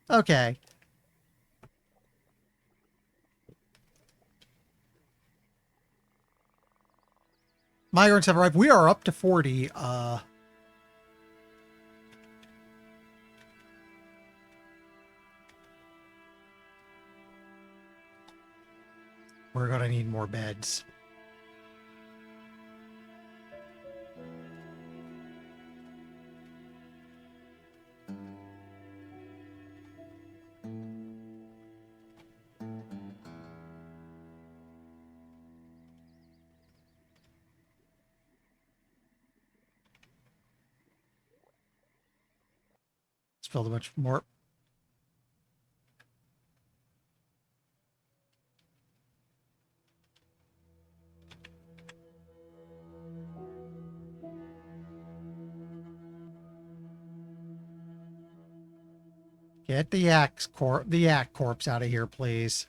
Okay. Migrants have arrived. We are up to 40. We're going to need more beds. Let's build a bunch more. Get the yak corpse out of here, please.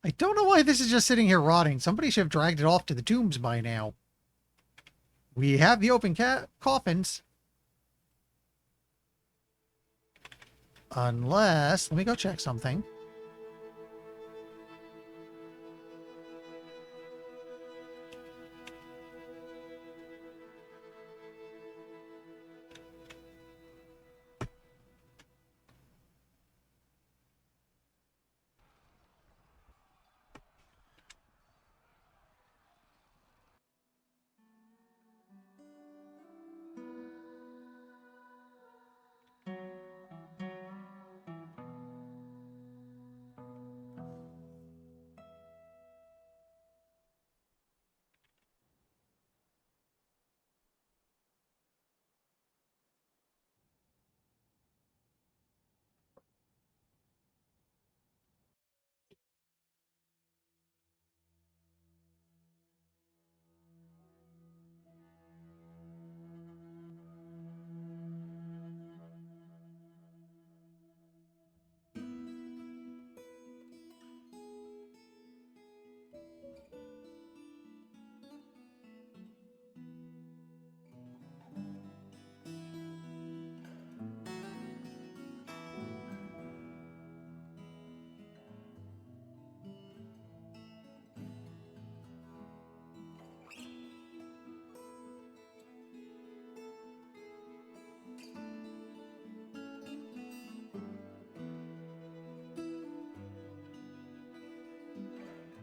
I don't know why this is just sitting here rotting. Somebody should have dragged it off to the tombs by now. We have the open coffins. Unless... Let me go check something.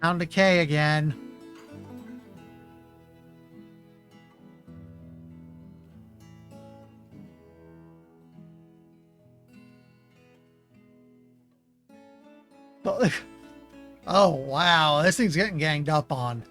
Down to K again. Oh, wow. This thing's getting ganged up on.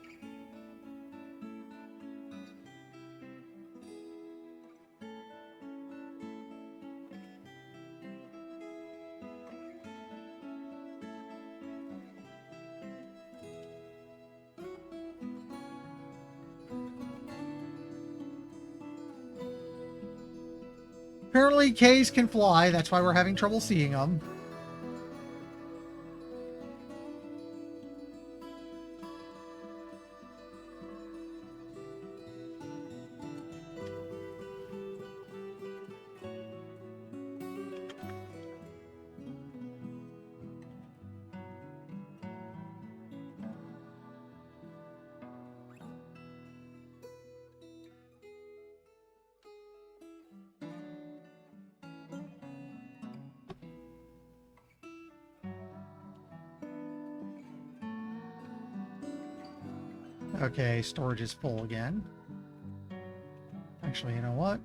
Apparently, K's can fly. That's why we're having trouble seeing them. Okay, storage is full again. Actually, you know what?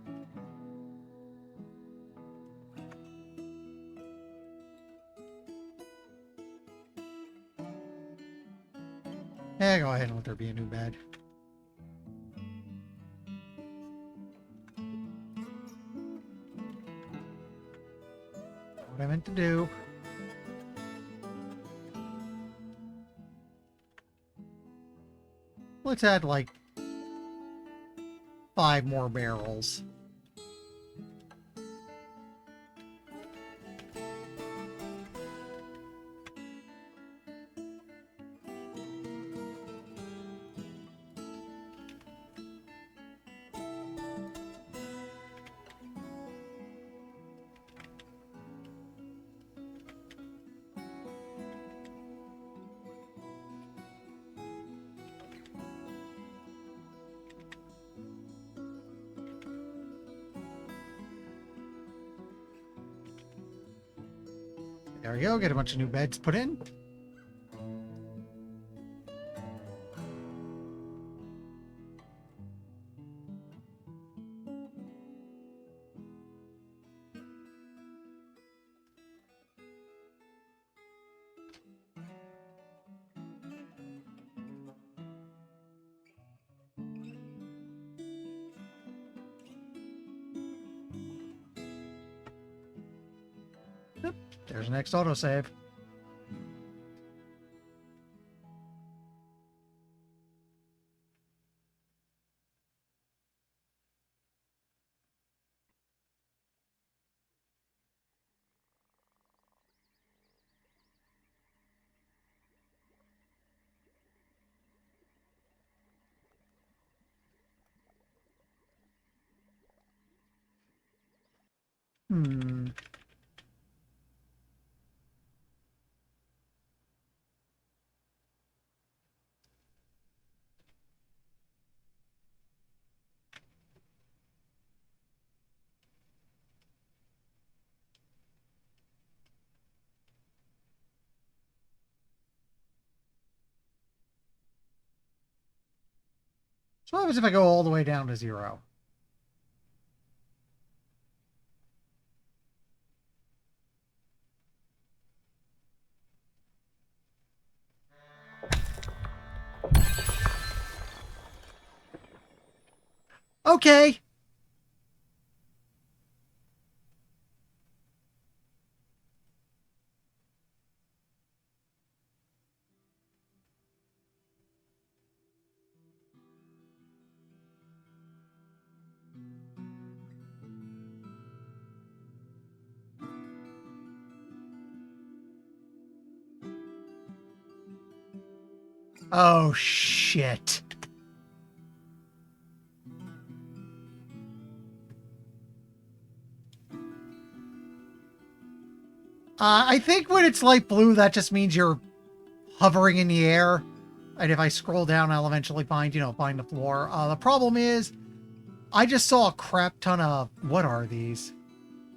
Yeah, go ahead and let there be a new bed. What I meant to do. Let's add like 5 more barrels. There we go, get a bunch of new beds put in. Yep, there's the next autosave. Hmm. So what happens if I go all the way down to 0? Okay. Oh, shit. I think when it's light blue, that just means you're hovering in the air. And if I scroll down, I'll eventually find, find the floor. The problem is, I just saw a crap ton of... What are these?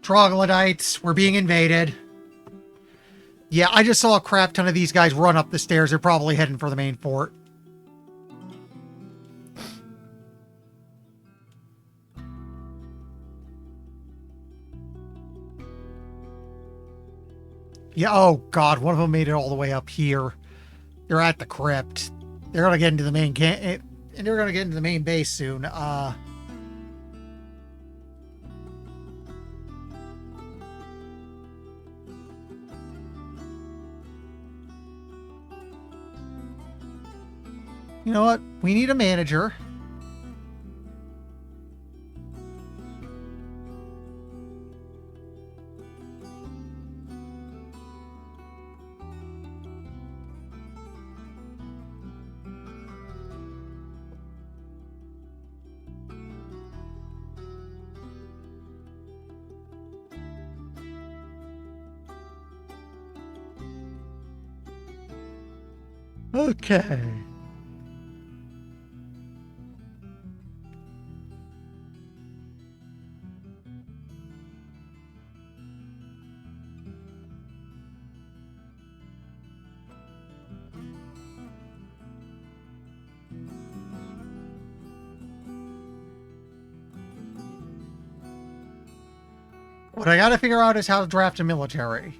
Troglodytes. We're being invaded. Yeah, I just saw a crap ton of these guys run up the stairs. They're probably heading for the main fort. Yeah, oh god, one of them made it all the way up here. They're at the crypt. They're gonna get into the main and they're gonna get into the main base soon. You know what? We need a manager. Okay. What I gotta figure out is how to draft a military.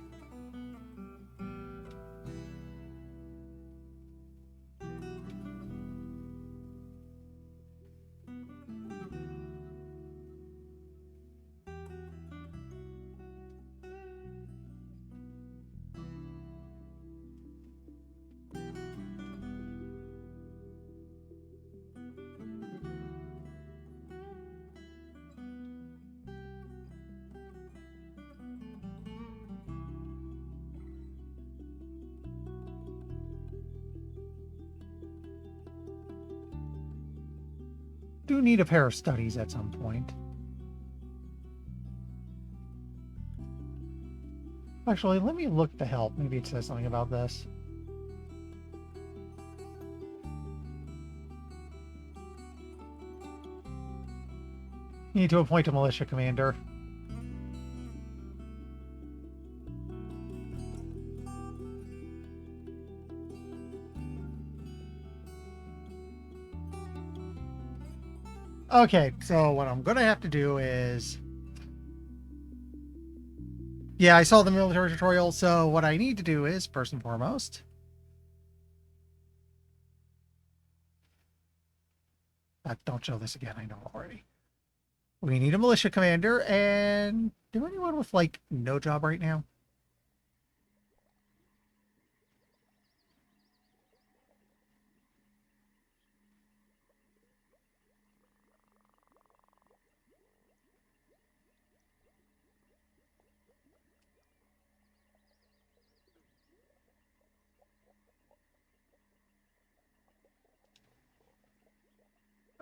Do need a pair of studies at some point. Actually, let me look to help. Maybe it says something about this. You need to appoint a militia commander. Okay, so what I'm gonna have to do is... Yeah, I saw the military tutorial, so what I need to do is, first and foremost... don't show this again, I know already. We need a militia commander, and... Do anyone with, like, no job right now?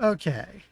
Okay.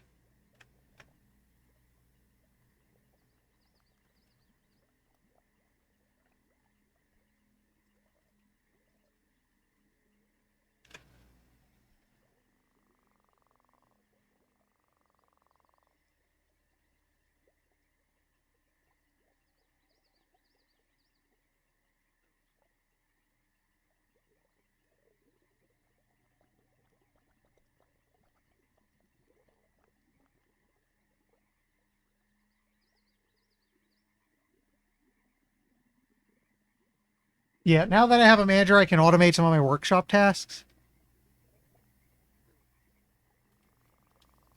Yeah, now that I have a manager, I can automate some of my workshop tasks.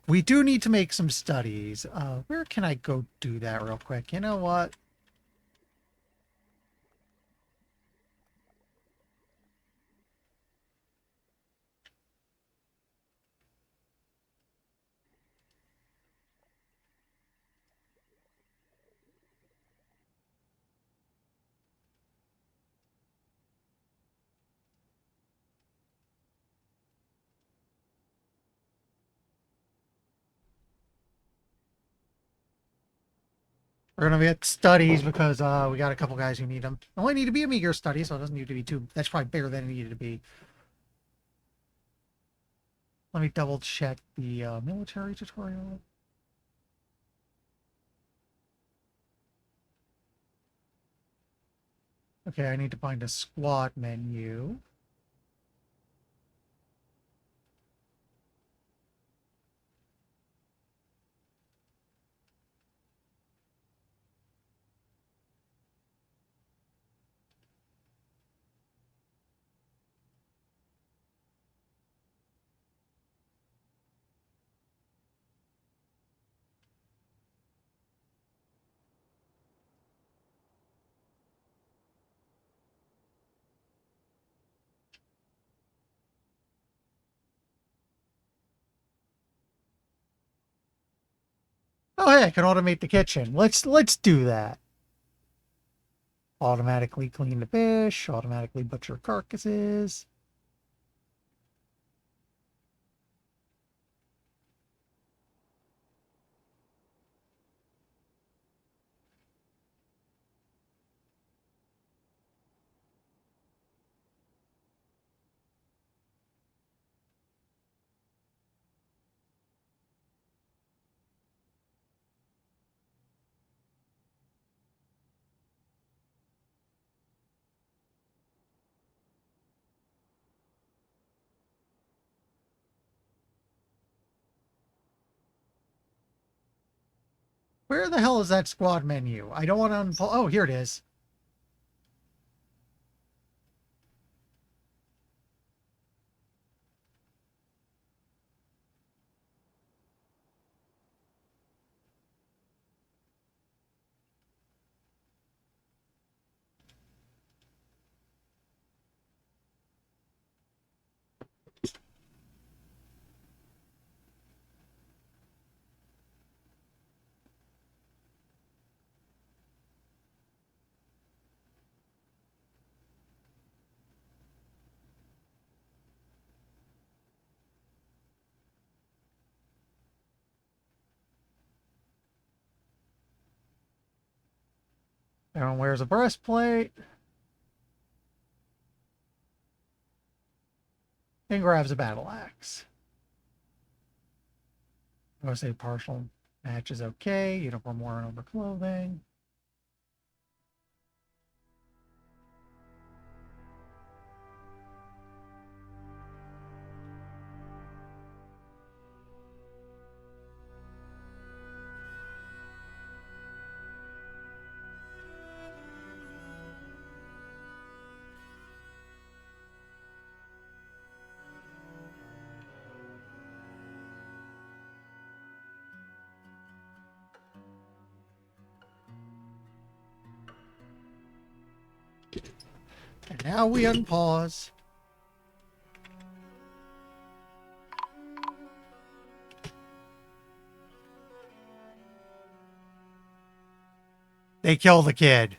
We do need to make some studies. Where can I go do that real quick? You know what? We're gonna get studies because we got a couple guys who need them. Only need to be a meager study, so it doesn't need to be too. That's probably bigger than it needed to be. Let me double check the military tutorial. Okay, I need to find a squad menu. Oh, hey, I can automate the kitchen. Let's do that. Automatically clean the fish, automatically butcher carcasses. Where the hell is that squad menu? I don't want to unfold. Oh, here it is. Everyone wears a breastplate and grabs a battle axe. I'm going to say partial match is okay. Uniform worn over clothing. And now we unpause. They kill the kid.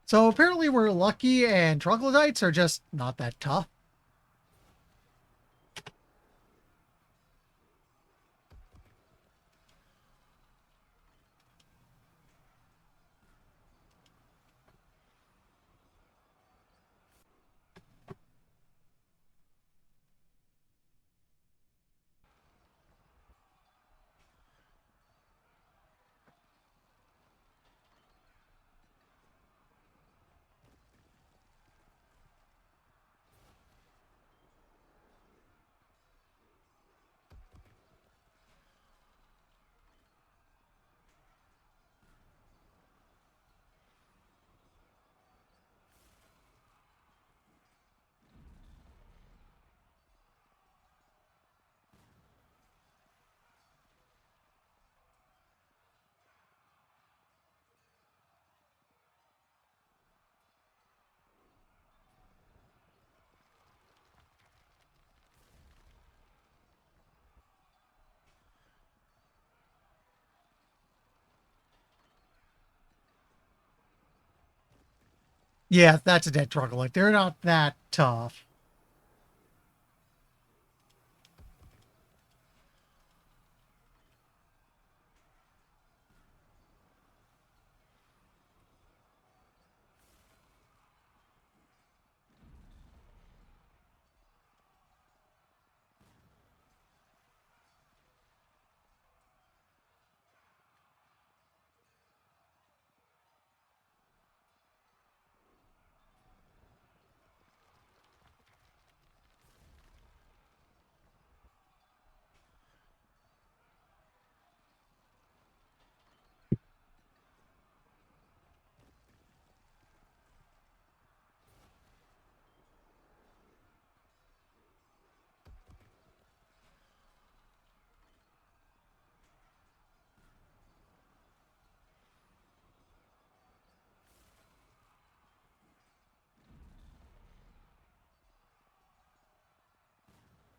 So apparently we're lucky and troglodytes are just not that tough. Yeah, that's a dead troglodyte. They're not that tough.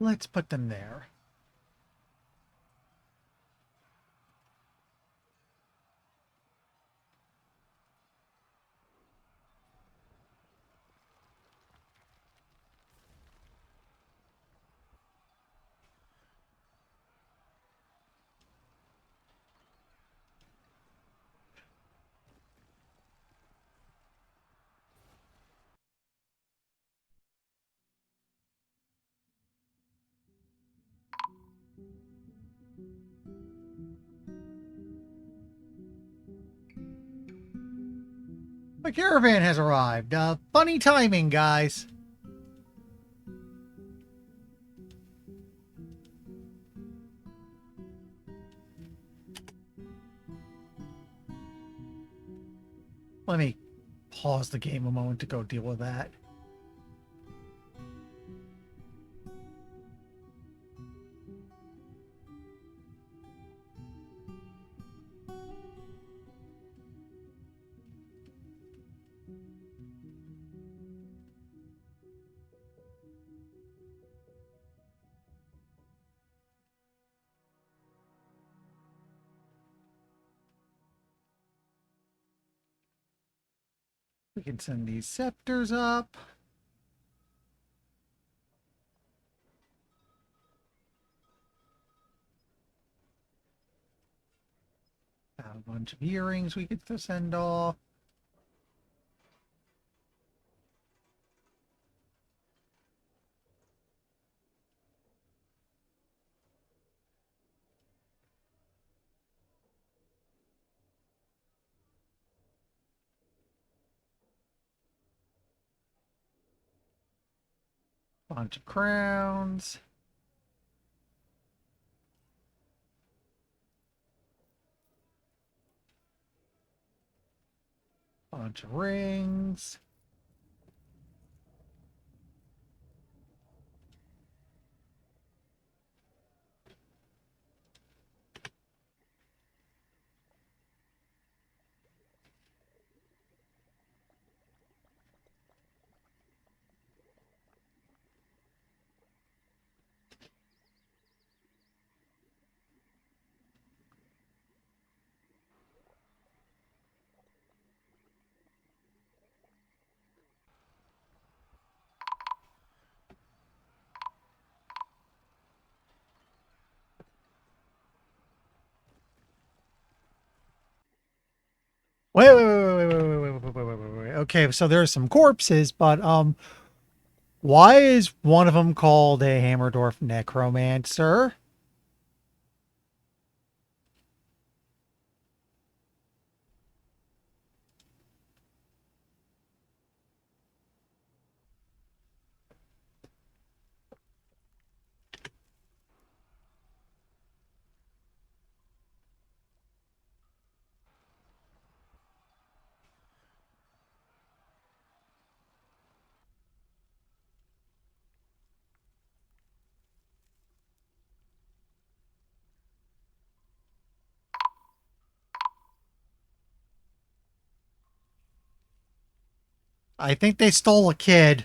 Let's put them there. The caravan has arrived. Funny timing, guys. Let me pause the game a moment to go deal with that. We can send these scepters up. Got a bunch of earrings we get to send off. Bunch of crowns. Bunch of rings. Wait. Okay, so there's some corpses, but why is one of them called a Hammerdorf necromancer? I think they stole a kid.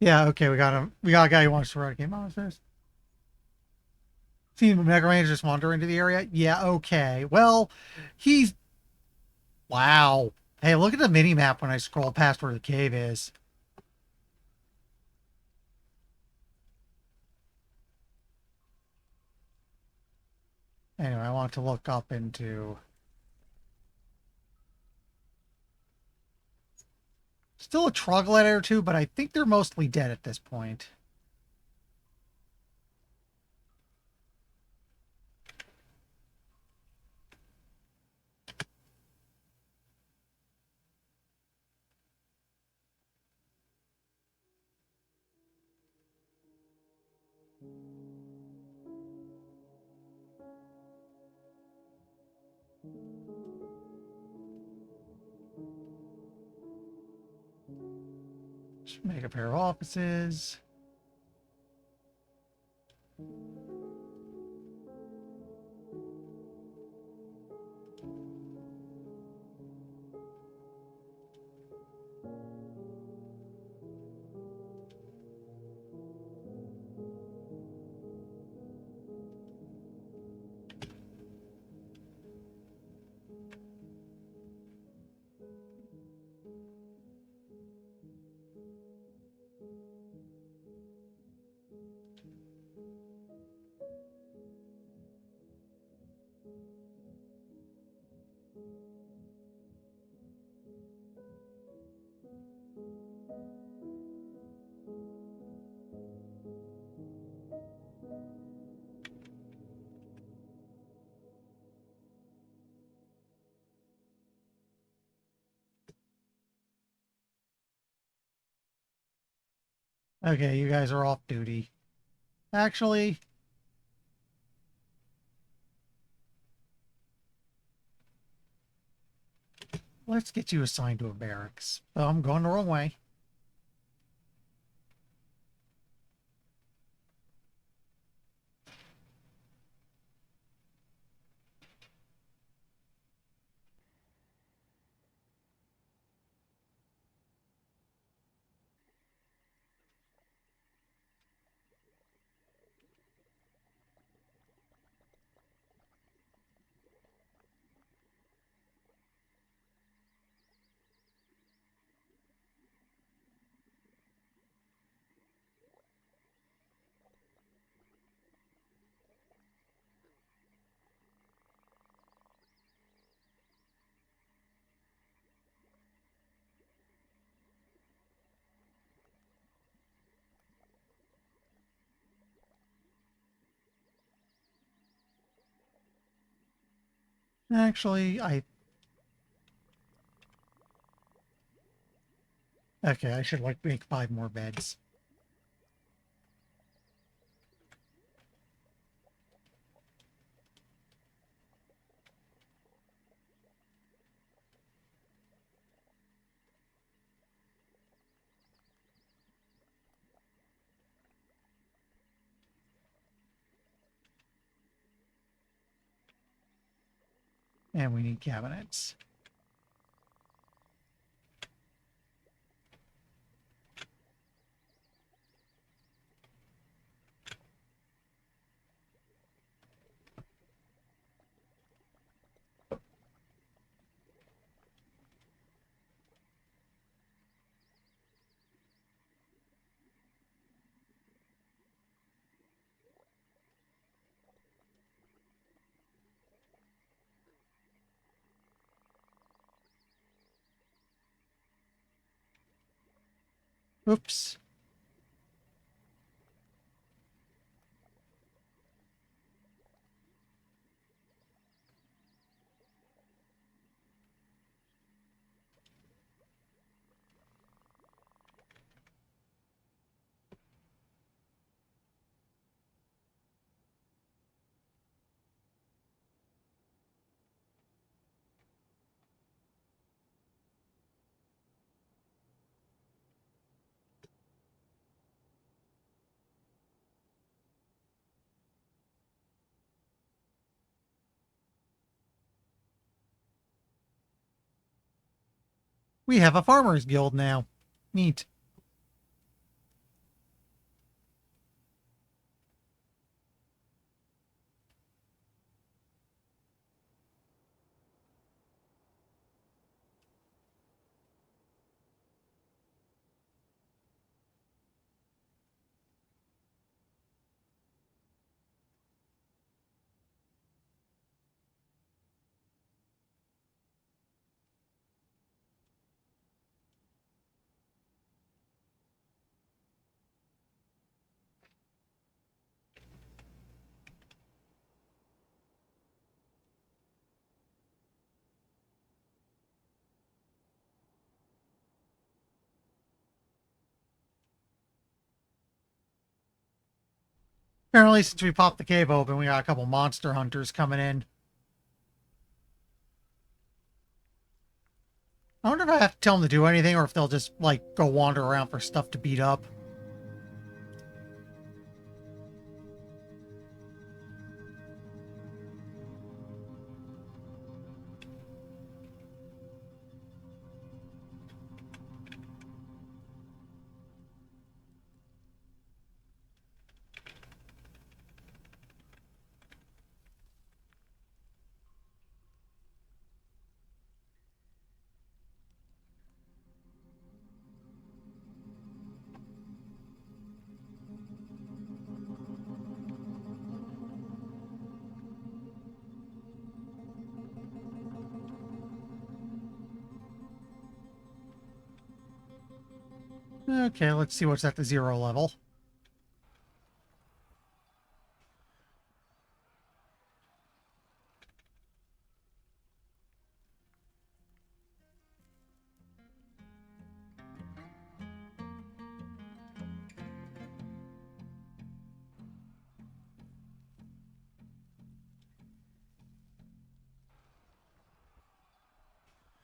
Yeah, okay, we got him. We got a guy who wants to run game monsters. See Mega Ranger just wander into the area? Yeah, okay. Well, he's wow. Hey, look at the mini map when I scroll past where the cave is. Anyway, I want to look up into still a troglodyte or two, but I think they're mostly dead at this point. Just make a pair of offices. Okay, you guys are off duty. Actually, let's get you assigned to a barracks. Oh, I'm going the wrong way. Actually, okay, I should like make 5 more beds. And we need cabinets. Oops. We have a farmers guild now. Neat. Apparently, since we popped the cave open, we got a couple monster hunters coming in. I wonder if I have to tell them to do anything or if they'll just, like, go wander around for stuff to beat up. Okay, let's see what's at the 0 level.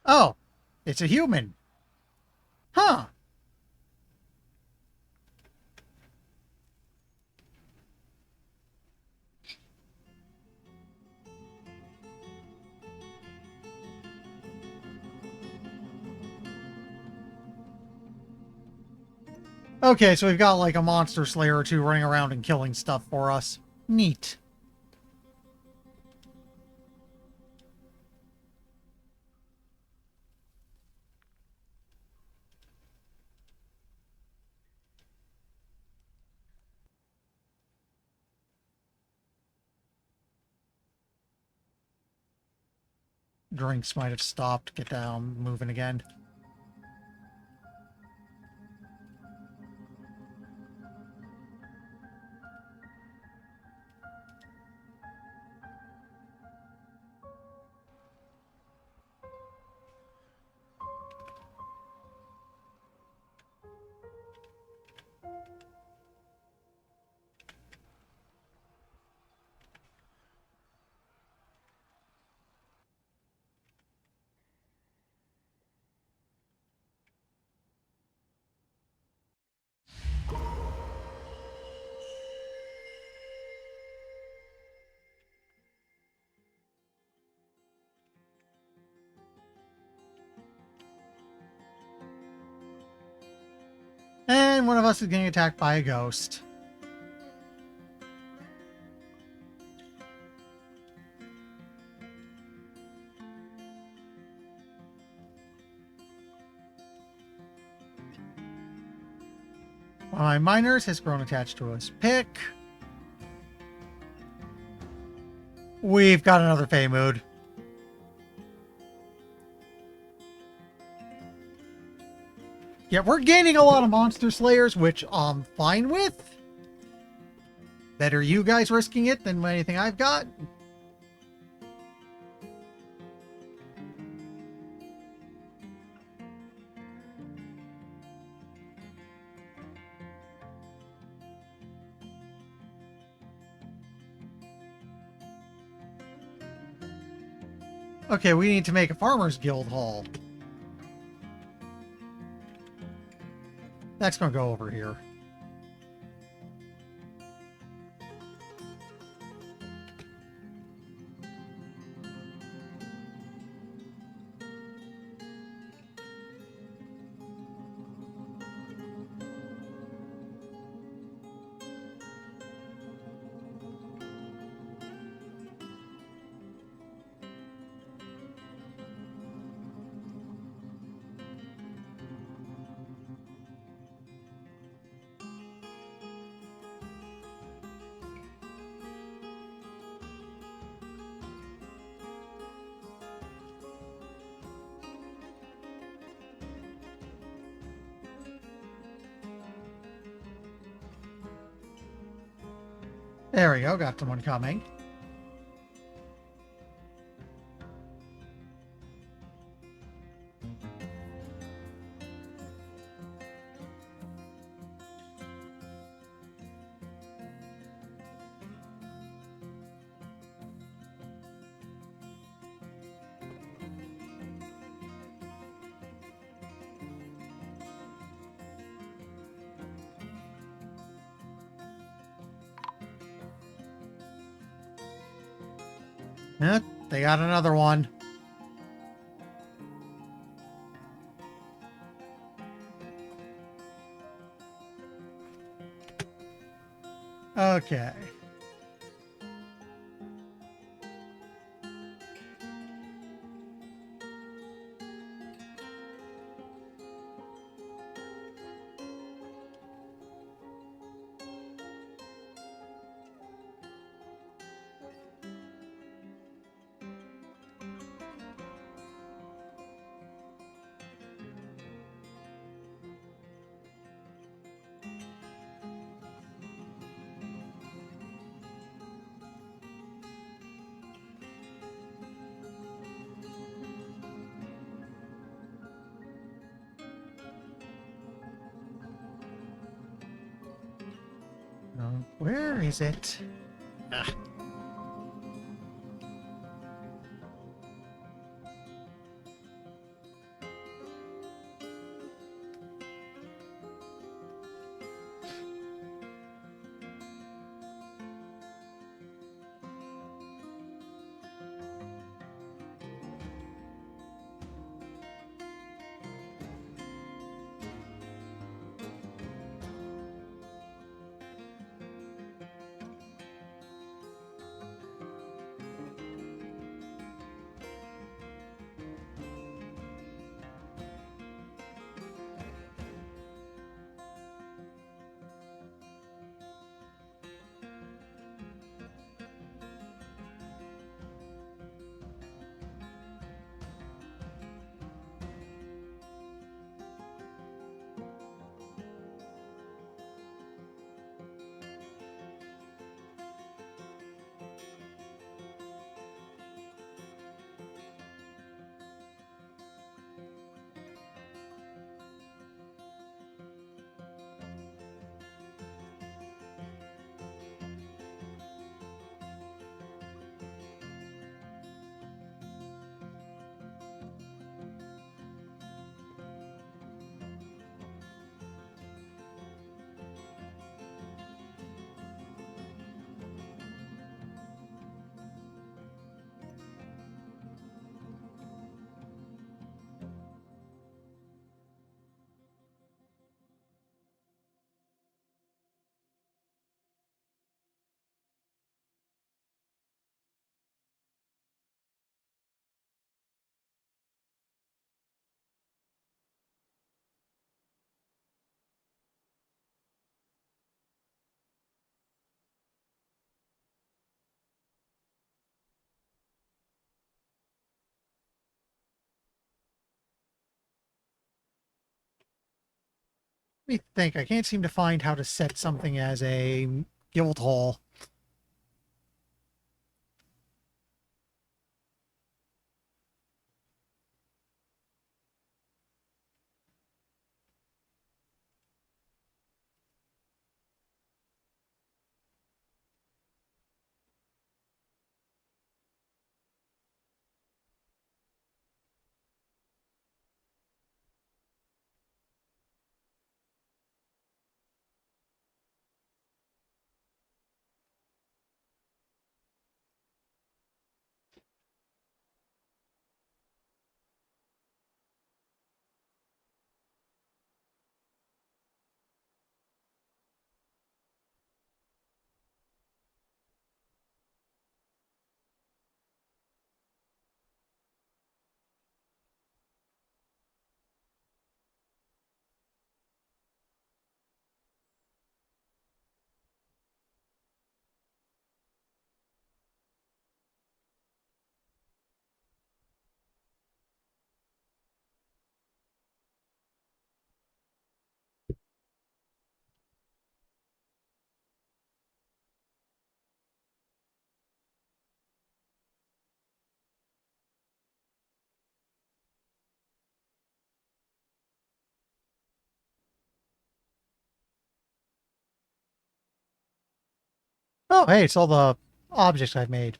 Oh, it's a human. Huh. Okay, so we've got like a monster slayer or two running around and killing stuff for us. Neat. Drinks might have stopped. Get down, moving again. And one of us is getting attacked by a ghost. One of my miners has grown attached to his pick. We've got another Fey mood. Yeah, we're gaining a lot of monster slayers, which I'm fine with. Better you guys risking it than anything I've got. Okay, we need to make a farmer's guild hall. That's going to go over here. There we go, got someone coming. Eh, they got another one. Okay. Where is it? Ah. Let me think. I can't seem to find how to set something as a guild hall. Oh, hey, it's all the objects I've made.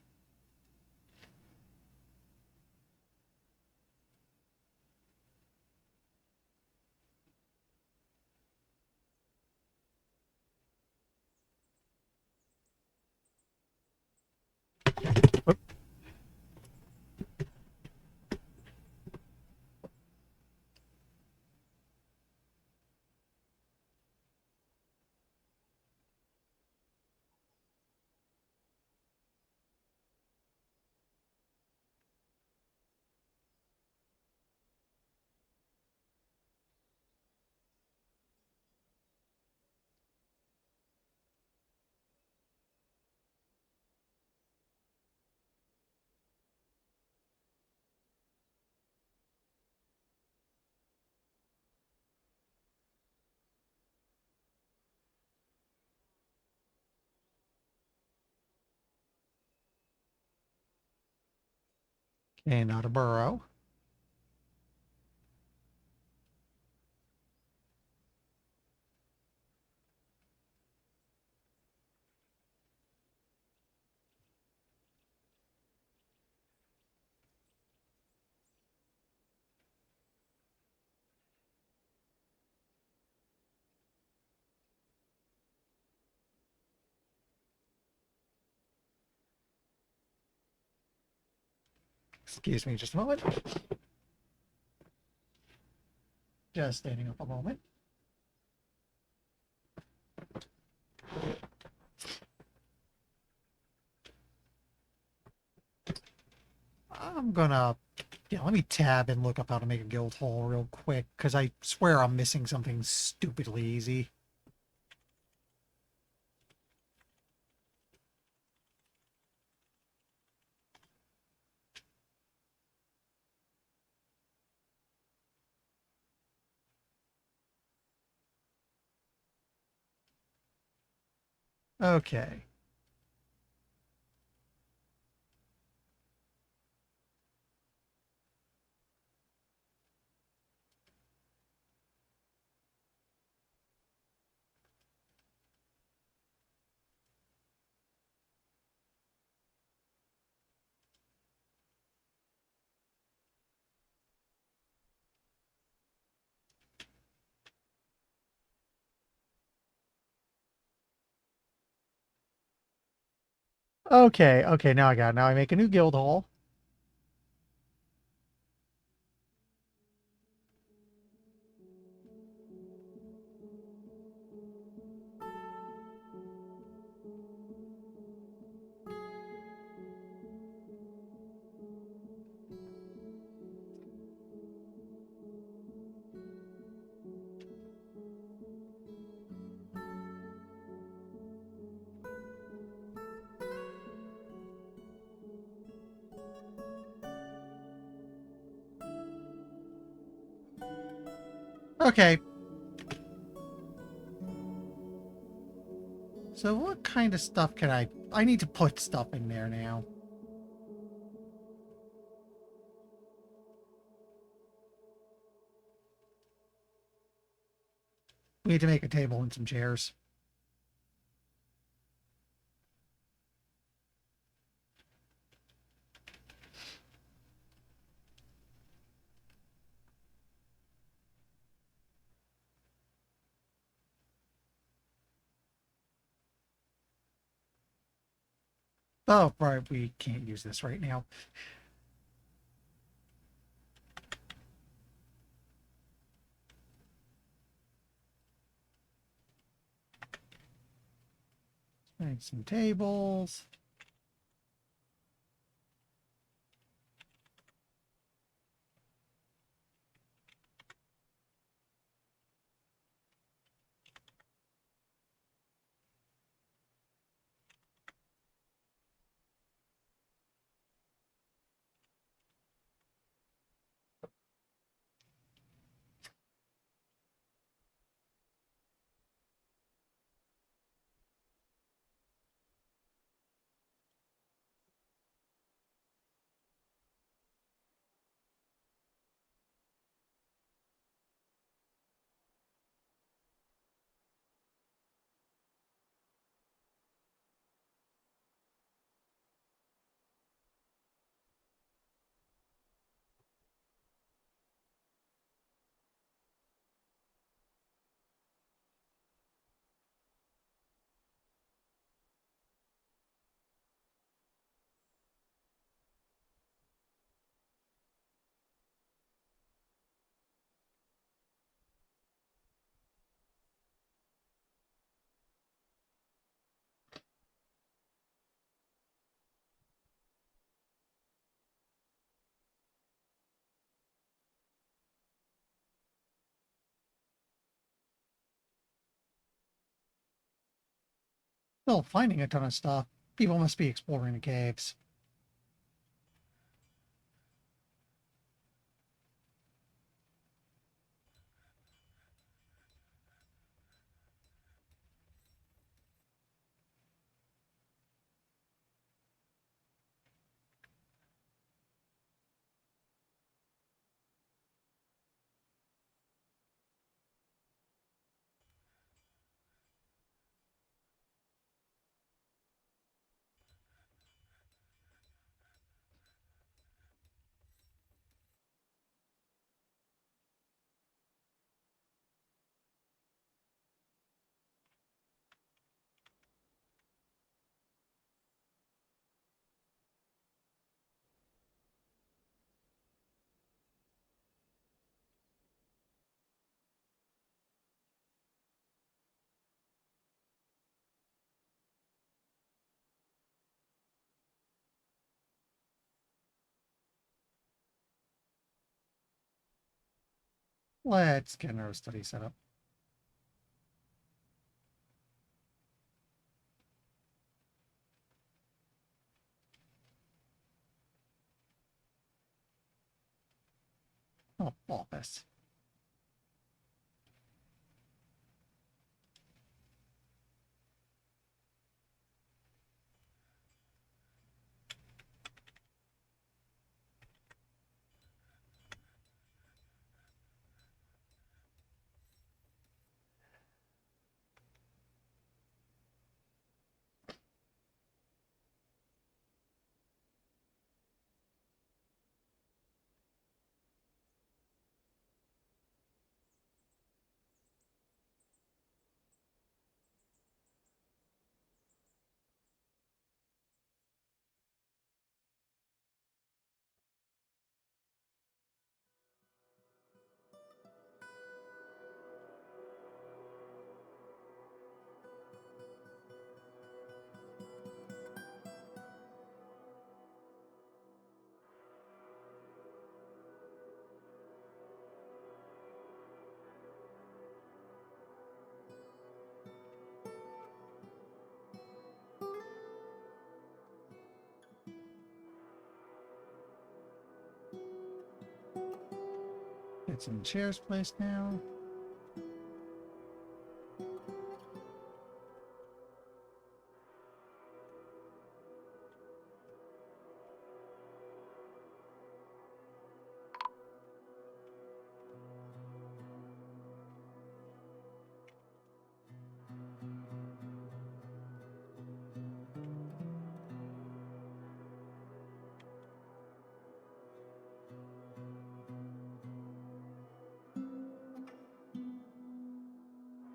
Oop. And not a burrow. Excuse me just a moment. Just standing up a moment. I'm gonna, yeah, let me tab and look up how to make a guild hall real quick, because I swear I'm missing something stupidly easy. Okay. Okay, now I got it. Now I make a new guild hall. Okay. So what kind of stuff can I need to put stuff in there now. We need to make a table and some chairs. Oh, right, we can't use this right now. Make some tables. Still finding a ton of stuff. People must be exploring the caves. Let's get our study set up. Oh, office. Get some chairs placed now.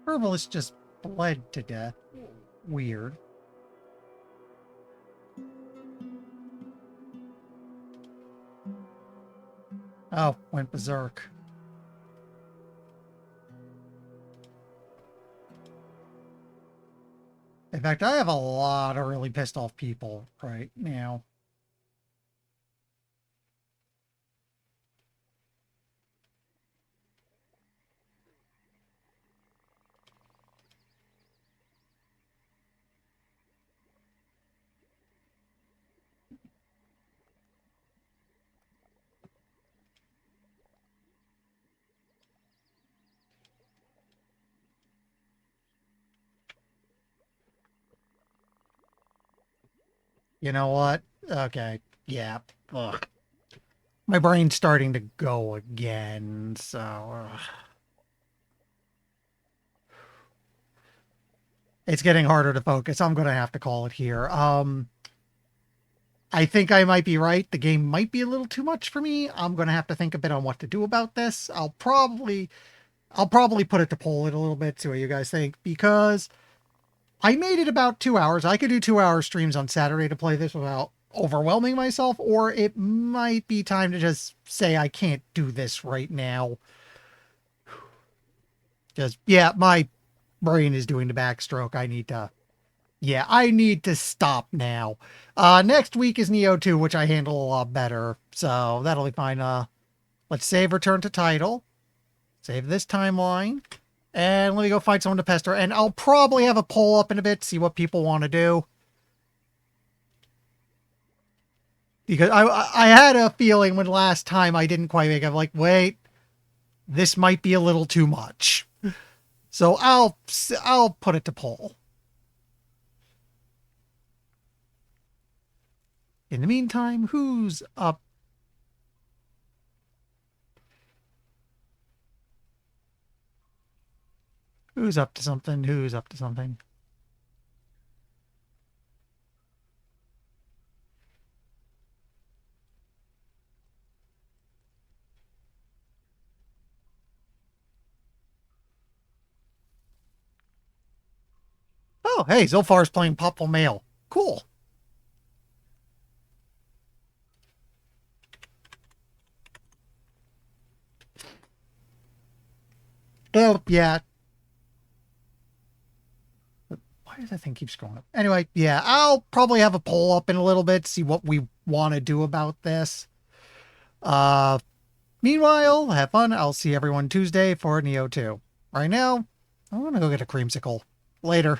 Herbalist just bled to death. Weird. Oh, went berserk. In fact, I have a lot of really pissed off people right now. You know what? Okay. Yeah. Ugh. My brain's starting to go again, so... It's getting harder to focus. I'm going to have to call it here. I think I might be right. The game might be a little too much for me. I'm going to have to think a bit on what to do about this. I'll probably put it to poll it a little bit, see what you guys think, because I made it about 2 hours. I could do 2 hour streams on Saturday to play this without overwhelming myself, or it might be time to just say I can't do this right now. Just, yeah, my brain is doing the backstroke. I need to stop now. Next week is Neo 2, which I handle a lot better, so that'll be fine. Let's save return to title. Save this timeline. And let me go find someone to pester. And I'll probably have a poll up in a bit, see what people want to do. Because I had a feeling when last time I didn't quite make it. I'm like, wait, this might be a little too much. So I'll put it to poll. In the meantime, who's up? Who's up to something? Who's up to something? Oh, hey, Zilfar's playing Popple Mail. Cool. Oh, yeah. Why does that thing keep scrolling up? Anyway, yeah, I'll probably have a poll up in a little bit, see what we want to do about this. Meanwhile, have fun. I'll see everyone Tuesday for Neo 2. Right now, I want to go get a creamsicle. Later.